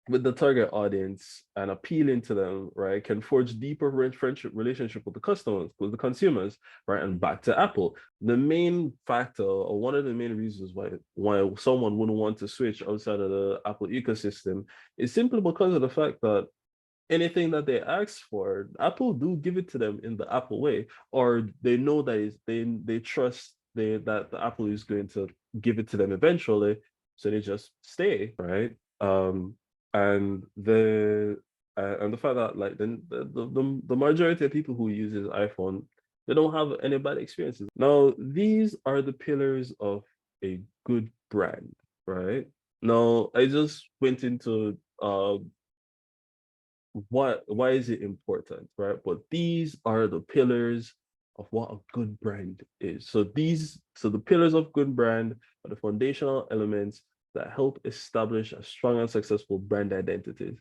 with the target audience and appealing to them, right, can forge deeper friendship relationship with the customers, with the consumers, right? And back to Apple, the main factor, or one of the main reasons why someone wouldn't want to switch outside of the Apple ecosystem is simply because of the fact that anything that they ask for, Apple do give it to them in the Apple way, or they know that they trust that the Apple is going to give it to them eventually, so they just stay, right? And the fact that, like, the majority of people who uses iPhone, they don't have any bad experiences. Now, these are the pillars of a good brand, right? Now, I just went into why is it important, right? But these are the pillars of what a good brand is. So the pillars of good brand are the foundational elements that help establish a strong and successful brand identity,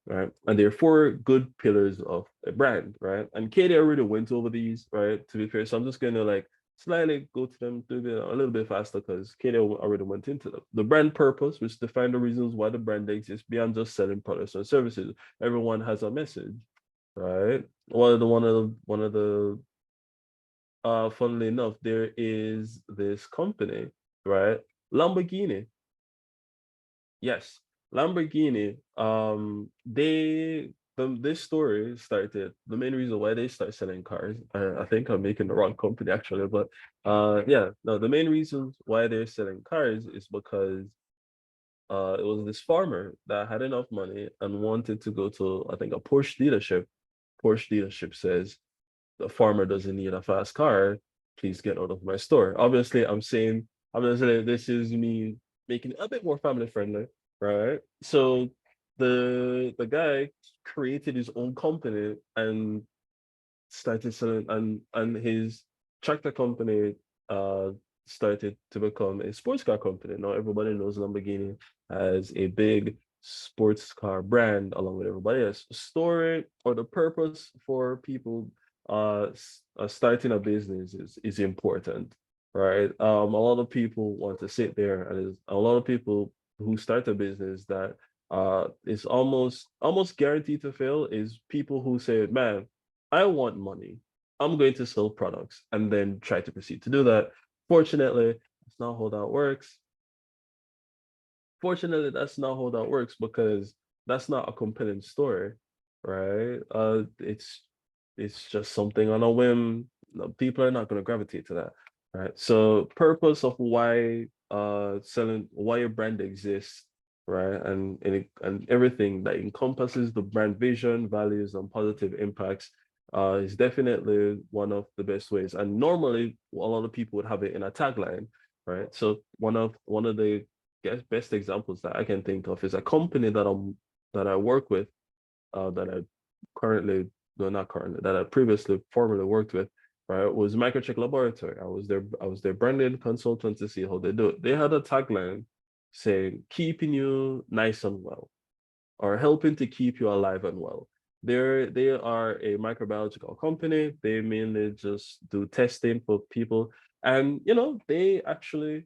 right? And there are four good pillars of a brand, right? And Katie already went over these, right? To be fair, so I'm just going to like slightly go to them a little bit faster, because Katie already went into them. The brand purpose, which define the reasons why the brand exists beyond just selling products or services. Everyone has a message, right? One of the funnily enough, there is this company, right? Lamborghini. Yes, Lamborghini. This story started. The main reason why they start selling cars. I think I'm making the wrong company actually, but yeah, no. The main reasons why they're selling cars is because it was this farmer that had enough money and wanted to go to, I think, a Porsche dealership. Porsche dealership says the farmer doesn't need a fast car. Please get out of my store. Obviously, I'm gonna say this is me making it a bit more family friendly, right? So the guy created his own company and started selling, and his tractor company uh started to become a sports car company. Now everybody knows Lamborghini as a big sports car brand along with everybody else. Story or the purpose for people starting a business is important, right? A lot of people want to sit there, and there's a lot of people who start a business that is almost guaranteed to fail, is people who say, man, I want money. I'm going to sell products and then try to proceed to do that. Fortunately, that's not how that works. Fortunately, that's not how that works, because that's not a compelling story, right? It's just something on a whim. No, people are not going to gravitate to that, right? So purpose of why your brand exists, right? And everything that encompasses the brand vision, values, and positive impacts is definitely one of the best ways. And normally, a lot of people would have it in a tagline, right? So one of the best examples that I can think of is a company that I work with, that I currently no, not currently, that I previously formerly worked with, right, was Microchip Laboratory. I was their branding consultant to see how they do it. They had a tagline saying, keeping you nice and well, or helping to keep you alive and well. They are a microbiological company. They mainly just do testing for people. And they actually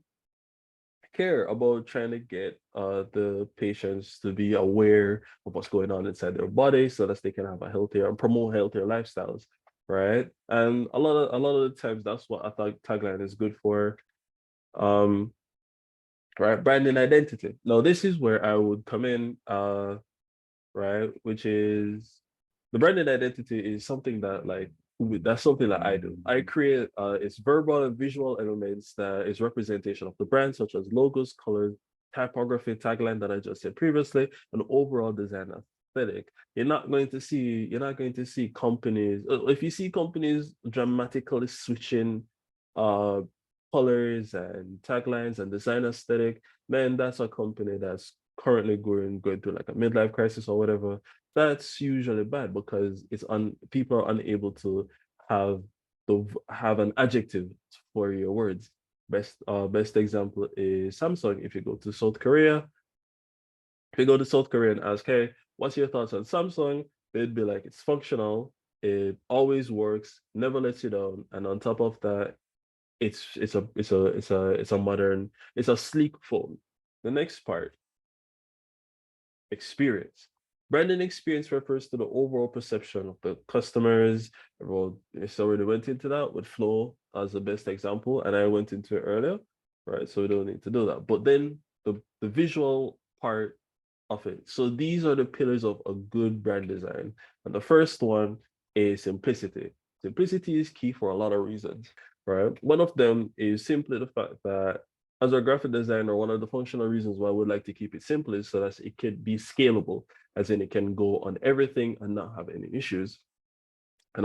care about trying to get the patients to be aware of what's going on inside their body so that they can have a healthier and promote healthier lifestyles, right? And a lot of the times that's what I thought tagline is good for. Um, right, branding identity. Now this is where I would come in, right, which is the branding identity is something that that's something that I do. I create it's verbal and visual elements that is representation of the brand, such as logos, colors, typography, tagline that I just said previously, and overall design aesthetic. You're not going to see companies. If you see companies dramatically switching uh colors and taglines and design aesthetic, then that's a company that's currently going through like a midlife crisis or whatever. That's usually bad because people are unable to have have an adjective for your words. Best example is Samsung. If you go to South Korea and ask, hey, what's your thoughts on Samsung? They'd be like, it's functional, it always works, never lets you down, and on top of that, it's a sleek phone. The next part, experience. Branding experience refers to the overall perception of the customers. Everyone it's already went into that with Flow as the best example, and I went into it earlier, right? So we don't need to do that. But then the visual part of it. So these are the pillars of a good brand design. And the first one is simplicity. Simplicity is key for a lot of reasons, right? One of them is simply the fact that as a graphic designer, one of the functional reasons why I would like to keep it simple is so that it can be scalable, as in it can go on everything and not have any issues. And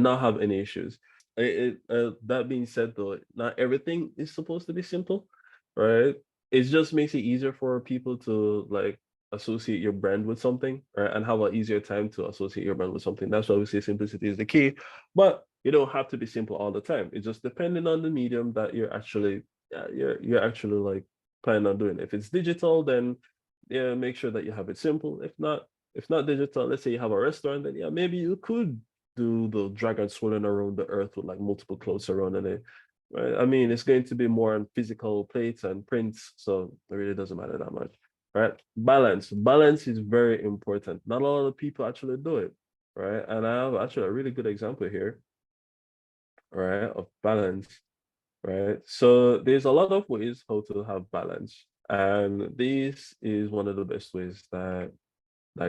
not have any issues. That being said, though, not everything is supposed to be simple, right? It just makes it easier for people to like associate your brand with something, right? And have an easier time to associate your brand with something. That's why we say simplicity is the key. But you don't have to be simple all the time. It's just depending on the medium that you're actually like planning on doing. If it's digital, then yeah, make sure that you have it simple. If not digital, let's say you have a restaurant, then yeah, maybe you could do the dragon swirling around the earth with like multiple clouds surrounding it. Right? I mean, it's going to be more on physical plates and prints, so it really doesn't matter that much. Right? Balance is very important. Not a lot of people actually do it, right? And I have actually a really good example here, right, of balance, right? So there's a lot of ways how to have balance, and this is one of the best ways that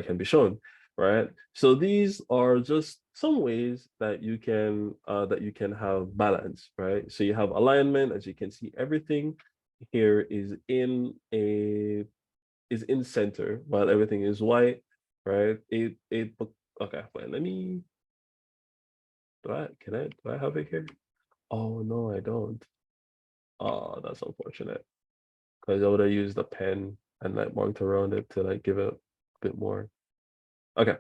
can be shown, right? So these are just some ways that you can have balance, right? So you have alignment, as you can see, everything here is in center while everything is white, right? Okay, wait, let me do I have it here? Oh no, I don't. Oh, that's unfortunate. Because I would have used a pen and like marked around it to like give it a bit more. Okay,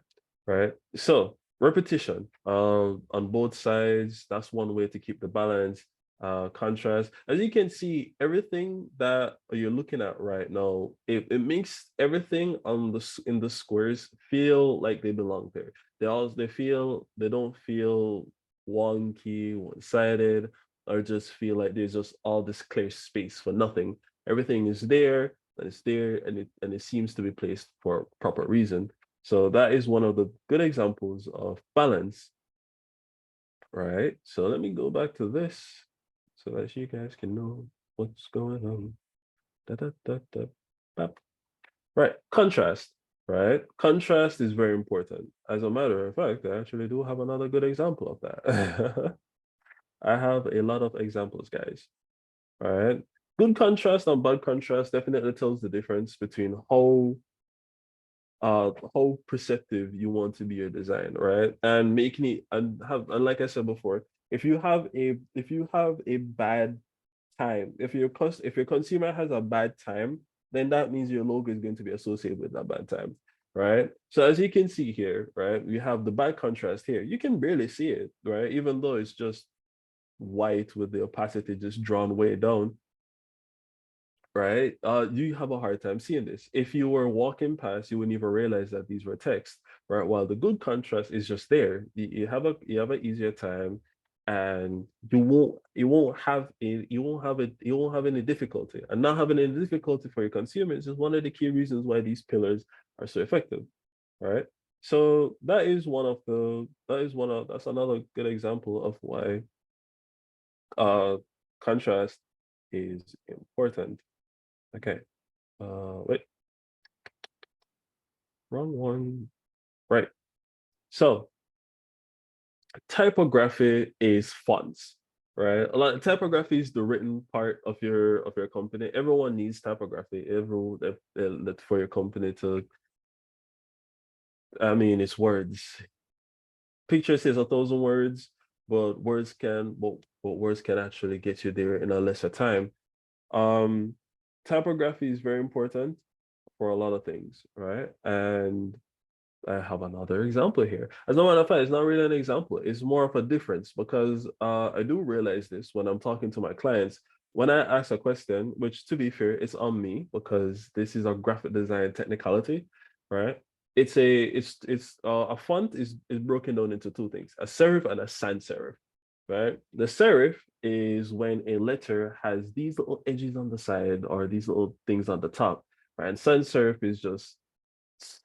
right. So repetition on both sides. That's one way to keep the balance. Contrast. As you can see, everything that you're looking at right now, it makes everything in the squares feel like they belong there. They don't feel wonky, one-sided, or just feel like there's just all this clear space for nothing. Everything is there, and it's there, and it seems to be placed for proper reason. So that is one of the good examples of balance, right? So let me go back to this so that you guys can know what's going on. Da, da, da, da, bap. Right, contrast, right? Contrast is very important. As a matter of fact, I actually do have another good example of that. I have a lot of examples, guys. All right. Good contrast and bad contrast definitely tells the difference between how perceptive you want to be your design, right? And making it and like I said before, if you have a bad time, if your consumer has a bad time, then that means your logo is going to be associated with that bad time. right? So as you can see here, right, we have the back contrast here. You can barely see it, right? Even though it's just white with the opacity just drawn way down, right? You have a hard time seeing this. If you were walking past, you wouldn't even realize that these were text, right? While the good contrast is just there. You have an easier time, and you won't have any difficulty. And not having any difficulty for your consumers is one of the key reasons why these pillars are so effective, right? So that's another good example of why uh contrast is important. Okay. Wait, wrong one. Right. So typography is fonts, right? A lot typography is the written part of your company. Everyone needs typography. Everyone that for your company to. I mean, it's words. Picture says 1,000 words, but words can actually get you there in a lesser time. Um, Typography is very important for a lot of things, right? And I have another example here. As a matter of fact, it's not really an example. It's more of a difference because I do realize this when I'm talking to my clients. When I ask a question, which to be fair, it's on me because this is a graphic design technicality, right? A font is broken down into two things: a serif and a sans serif, right? The serif is when a letter has these little edges on the side or these little things on the top, right? And sans serif is just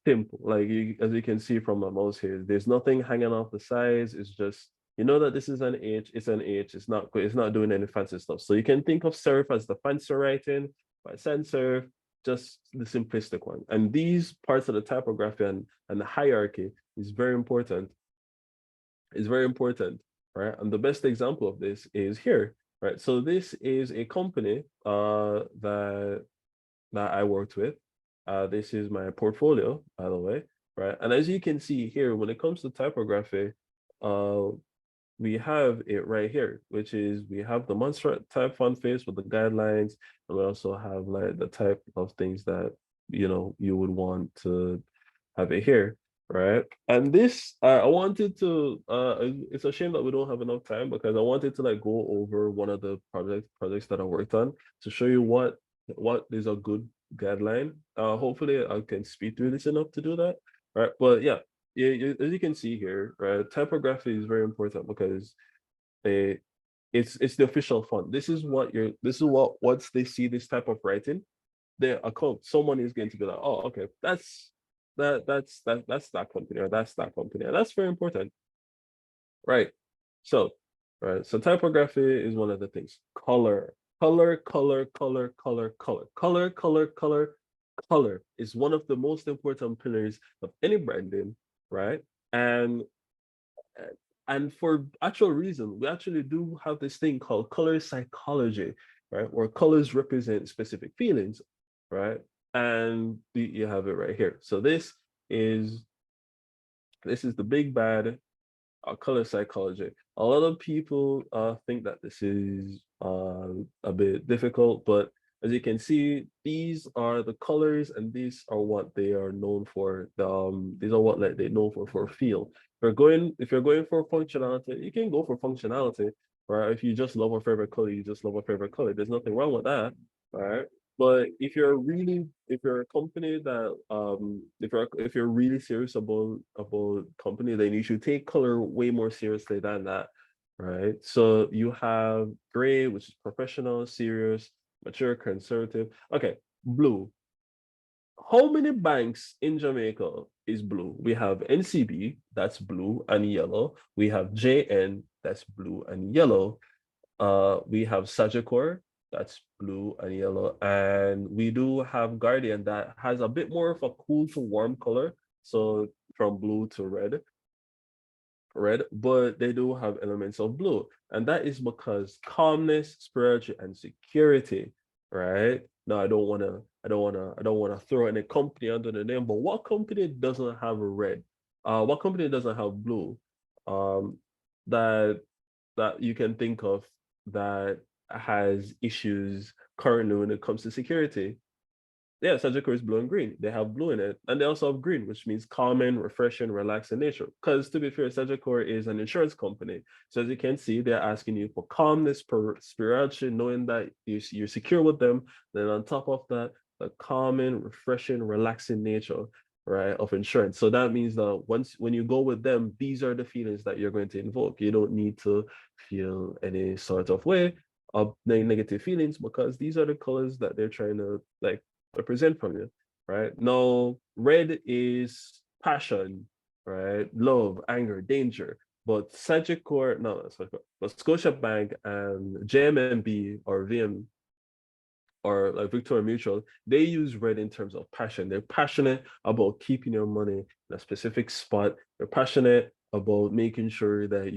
simple. Like as you can see from my mouse here, there's nothing hanging off the sides. It's just you know that this is an H. It's an H. It's not doing any fancy stuff. So you can think of serif as the fancy writing, but sans serif just the simplistic one. And these parts of the typography and the hierarchy is very important. Is very important, right? And the best example of this is here, right? So this is a company that I worked with. This is my portfolio, by the way, right? And as you can see here, when it comes to typography, uh, we have it right here, which is we have the monster type font face with the guidelines, and we also have like the type of things that you would want to have it here, right? And this I wanted to it's a shame that we don't have enough time because I wanted to like go over one of the projects that I worked on to show you what is a good guideline. Hopefully I can speed through this enough to do that, right? But yeah, as you can see here, right, typography is very important because they it's the official font. This is what once they see this type of writing, their account, someone is going to be like, oh, okay, that's that company or that's that company. And that's very important. Right. So, right. So typography is one of the things. Color is one of the most important pillars of any branding, right? And and for actual reason, we actually do have this thing called color psychology, right? Where colors represent specific feelings, right? And you have it right here. So is this is the big bad color psychology. A lot of people think that this is a bit difficult, but as you can see, these are the colors, and these are what they are known for. These are what like they know for feel. If you're going for functionality, you can go for functionality, right? If you just love a favorite color, you just love a favorite color. There's nothing wrong with that, right? But if you're a company that if you're really serious about company, then you should take color way more seriously than that, right? So you have gray, which is professional, serious, mature, conservative. Okay, blue. How many banks in Jamaica is blue? We have NCB, that's blue and yellow. We have JN, that's blue and yellow. We have Sagicor, that's blue and yellow, and we do have Guardian that has a bit more of a cool to warm color, so from blue to red, but they do have elements of blue, and that is because calmness, spirituality, and security, right? Now, I don't wanna throw any company under the name, but what company doesn't have a red? What company doesn't have blue? Um, that that you can think of that has issues currently when it comes to security. Yeah, Sagicor is blue and green. They have blue in it, and they also have green, which means calming, refreshing, relaxing nature. Because to be fair, Sagicor is an insurance company, so as you can see, they're asking you for calmness, spirituality, knowing that you're secure with them. Then on top of that, the calming, refreshing, relaxing nature, right, of insurance. So that means that when you go with them, these are the feelings that you're going to invoke. You don't need to feel any sort of way of negative feelings because these are the colors that they're trying to like represent from you, right? Now, red is passion, right? Love, anger, danger. But Sagicor, no, sorry, but Scotiabank and JMMB or VM or like Victoria Mutual, they use red in terms of passion. They're passionate about keeping your money in a specific spot. They're passionate about making sure that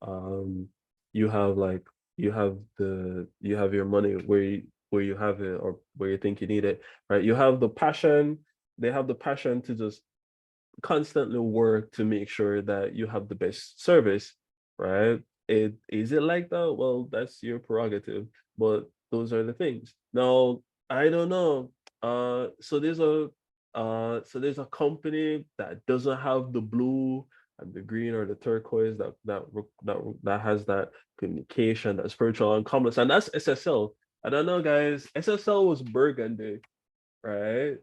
um you have like you have your money where you have it or where you think you need it, right? You have the passion, they have the passion to just constantly work to make sure that you have the best service, right? Is it like that? Well, that's your prerogative, but those are the things. Now, I don't know. So there's a company that doesn't have the blue and the green or the turquoise that has that communication, that spiritual and calmness, and that's SSL. I don't know, guys. SSL was burgundy, right?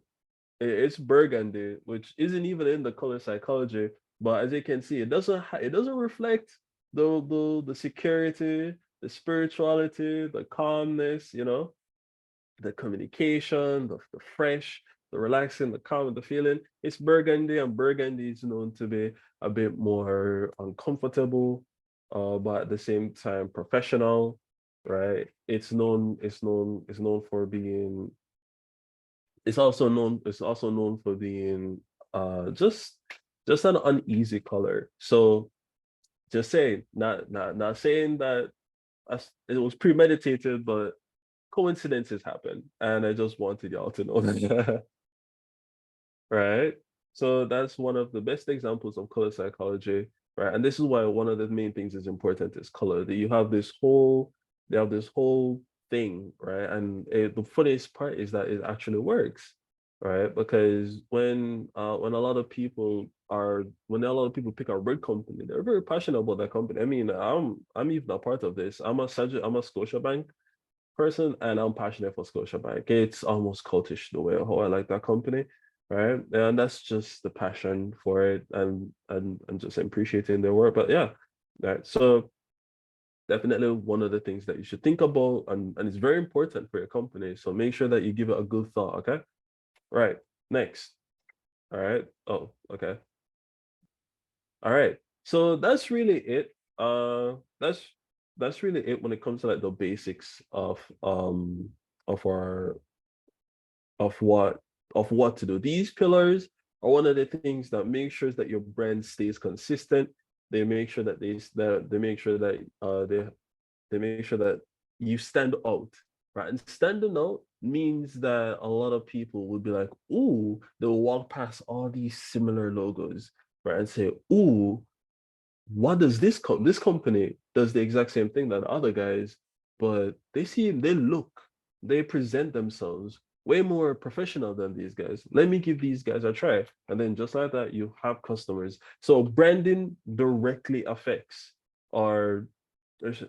It's burgundy, which isn't even in the color psychology. But as you can see, it doesn't reflect the security, the spirituality, the calmness, the communication, the fresh, the relaxing, the calm, the feeling. It's burgundy, and burgundy is known to be a bit more uncomfortable, but at the same time professional, right? It's known for being it's also known for being just an uneasy color. So just saying, not saying that it was premeditated, but coincidences happen. And I just wanted y'all to know that. Right? So that's one of the best examples of color psychology, right? And this is why one of the main things is important is color. That they have this whole thing, right? And the funniest part is that it actually works, right? Because when a lot of people pick a red company, they're very passionate about that company. I mean, I'm even a part of this. I'm a Scotiabank person, and I'm passionate for Scotiabank. It's almost cultish the way how I like that company, right? And that's just the passion for it and just appreciating their work. But yeah, right. So definitely one of the things that you should think about, and it's very important for your company. So make sure that you give it a good thought. Okay. Right. Next. All right. Oh, okay. All right. So that's really it. That's really it when it comes to like the basics of our of what of what to do. These pillars are one of the things that make sure that your brand stays consistent. They make sure that they make sure that they make sure that you stand out, right? And standing out means that a lot of people would be like, "Ooh," they'll walk past all these similar logos, right, and say, "Ooh, what does this company does the exact same thing that other guys, but they present themselves way more professional than these guys. Let me give these guys a try." And then just like that, you have customers. So branding directly affects or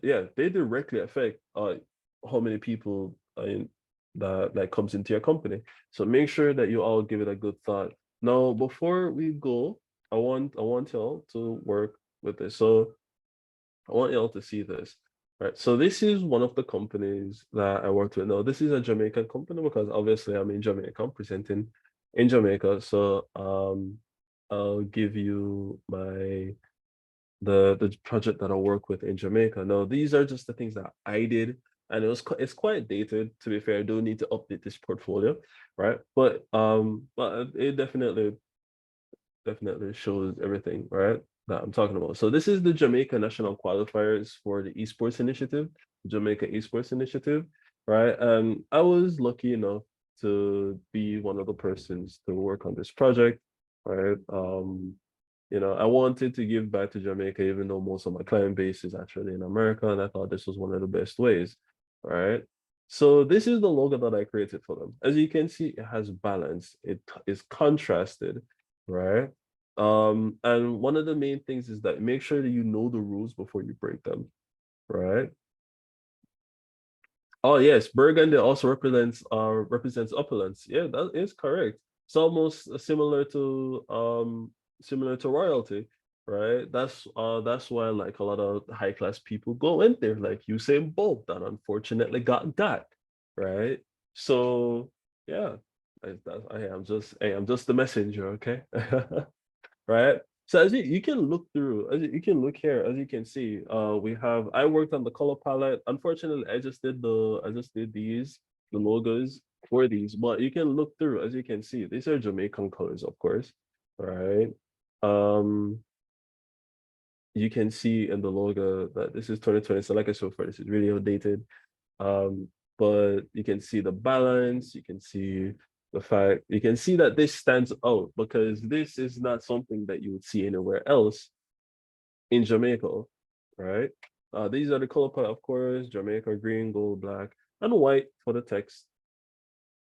yeah, they directly affect how many people that comes into your company. So make sure that you all give it a good thought. Now, before we go, I want y'all to work with this. So I want y'all to see this. Right. So this is one of the companies that I worked with. Now, this is a Jamaican company because obviously I'm in Jamaica, I'm presenting in Jamaica. So I'll give you the project that I work with in Jamaica. Now, these are just the things that I did, and it's quite dated. To be fair, I do need to update this portfolio, right? But it definitely shows everything, right? That I'm talking about. So this is the Jamaica National Qualifiers for the Esports Initiative, Jamaica Esports Initiative, right? And I was lucky enough to be one of the persons to work on this project, right? I wanted to give back to Jamaica, even though most of my client base is actually in America, and I thought this was one of the best ways, right? So this is the logo that I created for them. As you can see, it has balance. It is contrasted, right? And one of the main things is that make sure that you know the rules before you break them, right? Oh yes, burgundy also represents opulence. Yeah, that is correct. It's almost similar to royalty, right? That's why like a lot of high class people go in there, like Usain Bolt that unfortunately got that, right? So yeah, I am just the messenger, okay? Right? So as you can look through, you can look here, as you can see, I worked on the color palette. Unfortunately, I just did the logos for these, but you can look through, as you can see, these are Jamaican colors, of course, right? Um, you can see in the logo that this is 2020. So like I said before, this is really outdated. Um, but you can see the balance, you can see the fact, you can see that this stands out because this is not something that you would see anywhere else in Jamaica, right? These are the color palette, of course, Jamaica, green, gold, black, and white for the text,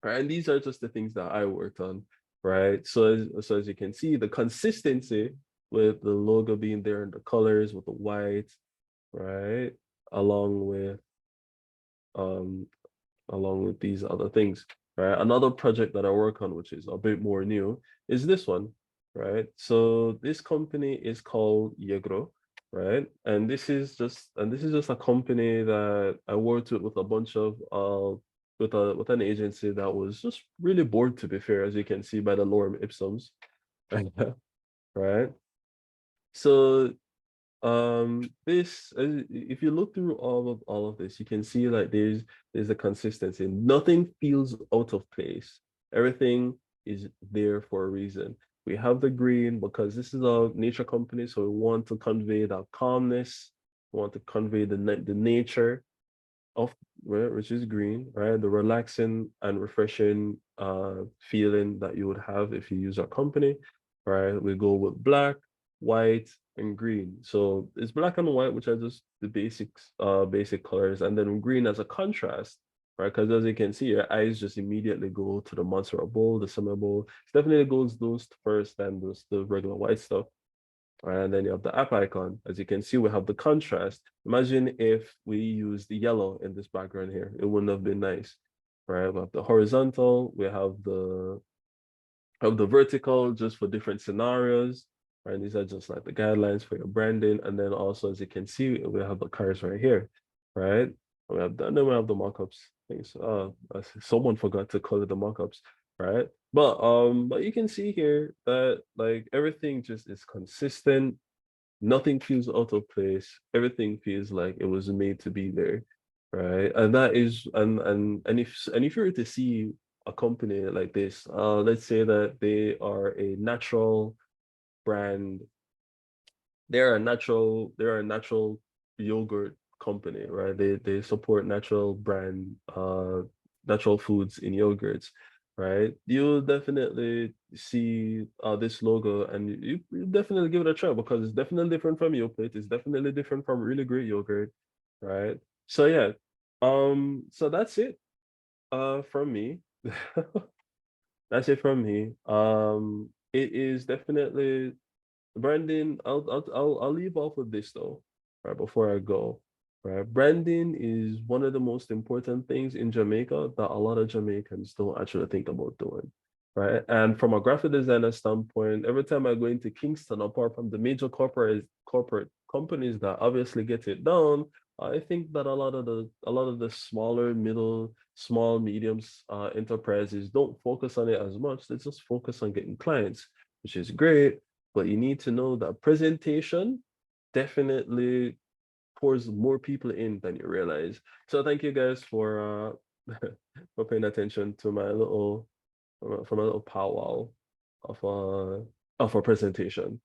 right? And these are just the things that I worked on, right? So as you can see, the consistency with the logo being there and the colors with the white, right? Along with um along with these other things, right? Another project that I work on, which is a bit more new, is this one, right? So this company is called Yegro, right? And this is just a company that I worked with a bunch of with an agency that was just really bored, to be fair, as you can see by the lorem ipsums, right? So this if you look through all of this, you can see like there's a consistency. Nothing feels out of place. Everything is there for a reason. We have the green because this is a nature company, so we want to convey that calmness. We want to convey the nature of, right, which is green, right? The relaxing and refreshing feeling that you would have if you use our company, right? We go with black, white, and green. So it's black and white, which are just the basic colors, and then green as a contrast, right? Because as you can see, your eyes just immediately go to the Montserrat bowl, the summer bowl. It definitely goes those first than the regular white stuff. And then you have the app icon. As you can see, we have the contrast. Imagine if we used the yellow in this background here. It wouldn't have been nice, right? We have the horizontal, we have the vertical just for different scenarios, right? These are just like the guidelines for your branding. And then also, as you can see, we have the cars right here, right? And then we have the mockups things. Someone forgot to call it the mockups, right? But you can see here that like everything just is consistent. Nothing feels out of place. Everything feels like it was made to be there, right? And that is and if you were to see a company like this, let's say that they are a natural brand, they're a natural yogurt company, right? They support natural brand natural foods in yogurts, right? You'll definitely see this logo and you definitely give it a try because it's definitely different from Yoplait. It's definitely different from really great yogurt, right? So yeah. So that's it from me. That's it from me. It is definitely branding, I'll leave off with this though, right before I go. Right, branding is one of the most important things in Jamaica that a lot of Jamaicans don't actually think about doing. Right, and from a graphic designer standpoint, every time I go into Kingston, apart from the major corporate companies that obviously get it done, I think that a lot of the smaller, small, mediums enterprises don't focus on it as much. They just focus on getting clients, which is great, but you need to know that presentation definitely pours more people in than you realize. So thank you guys for for paying attention to my little from a little powwow of a presentation.